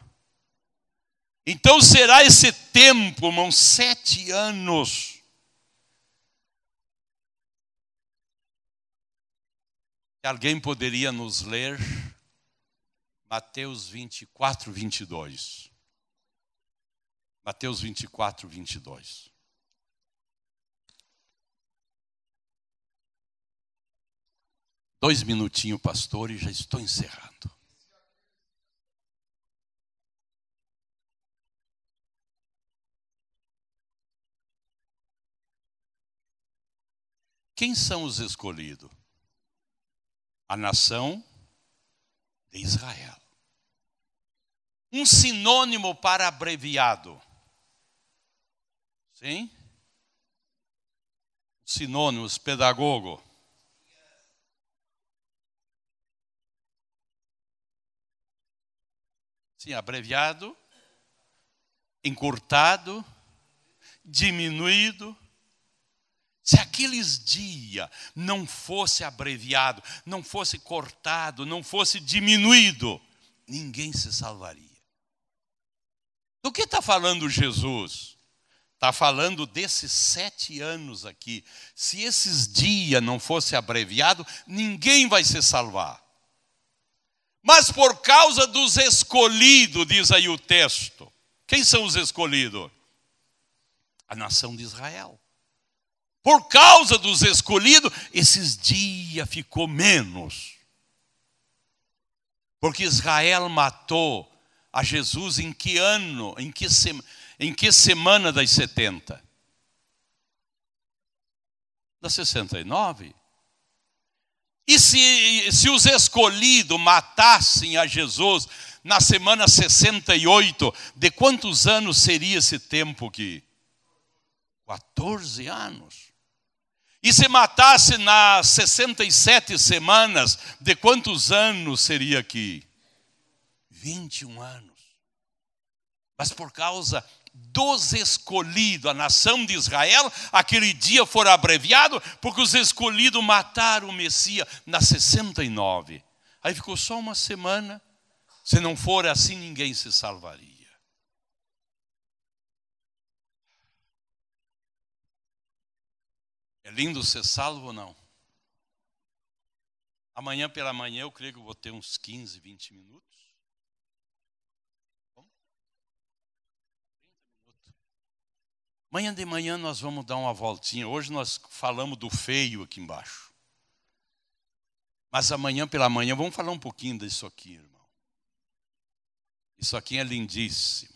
Então será esse tempo, irmão, 7 anos. Alguém poderia nos ler Mateus 24, 22. Mateus 24, 22. Dois minutinhos, pastor, e já estou encerrando. Quem são os escolhidos? A nação de Israel. Um sinônimo para abreviado. Sim? Sinônimos, pedagogo. Sim, abreviado, encurtado, diminuído. Se aqueles dias não fosse abreviado, não fosse cortado, não fosse diminuído, ninguém se salvaria. Do que está falando Jesus? Está falando desses 7 anos aqui. Se esses dias não fosse abreviado, ninguém vai se salvar. Mas por causa dos escolhidos, diz aí o texto. Quem são os escolhidos? A nação de Israel. Por causa dos escolhidos, esses dias ficou menos. Porque Israel matou a Jesus em que ano, em que semana das 70? Da 69. E se os escolhidos matassem a Jesus na semana 68, de quantos anos seria esse tempo aqui? 14 anos. E se matasse nas 67 semanas, de quantos anos seria aqui? 21 anos. Mas por causa dos escolhidos, a nação de Israel, aquele dia foi abreviado, porque os escolhidos mataram o Messias na 69. Aí ficou só uma semana. Se não for assim, ninguém se salvaria. É lindo ser salvo ou não? Amanhã pela manhã eu creio que eu vou ter uns 15, 20 minutos. Amanhã de manhã nós vamos dar uma voltinha. Hoje nós falamos do feio aqui embaixo. Mas amanhã pela manhã vamos falar um pouquinho disso aqui, irmão. Isso aqui é lindíssimo.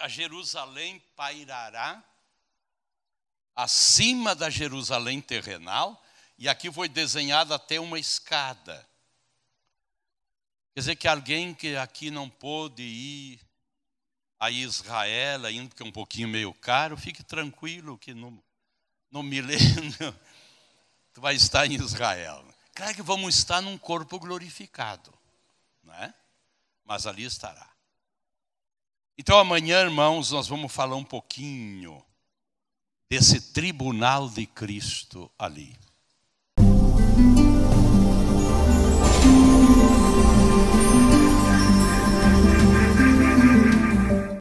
A Jerusalém pairará acima da Jerusalém terrenal, e aqui foi desenhada até uma escada. Quer dizer que alguém que aqui não pôde ir a Israel, ainda porque é um pouquinho meio caro, fique tranquilo que no milênio tu vai estar em Israel. Claro que vamos estar num corpo glorificado, não é? Mas ali estará. Então amanhã, irmãos, nós vamos falar um pouquinho desse tribunal de Cristo ali.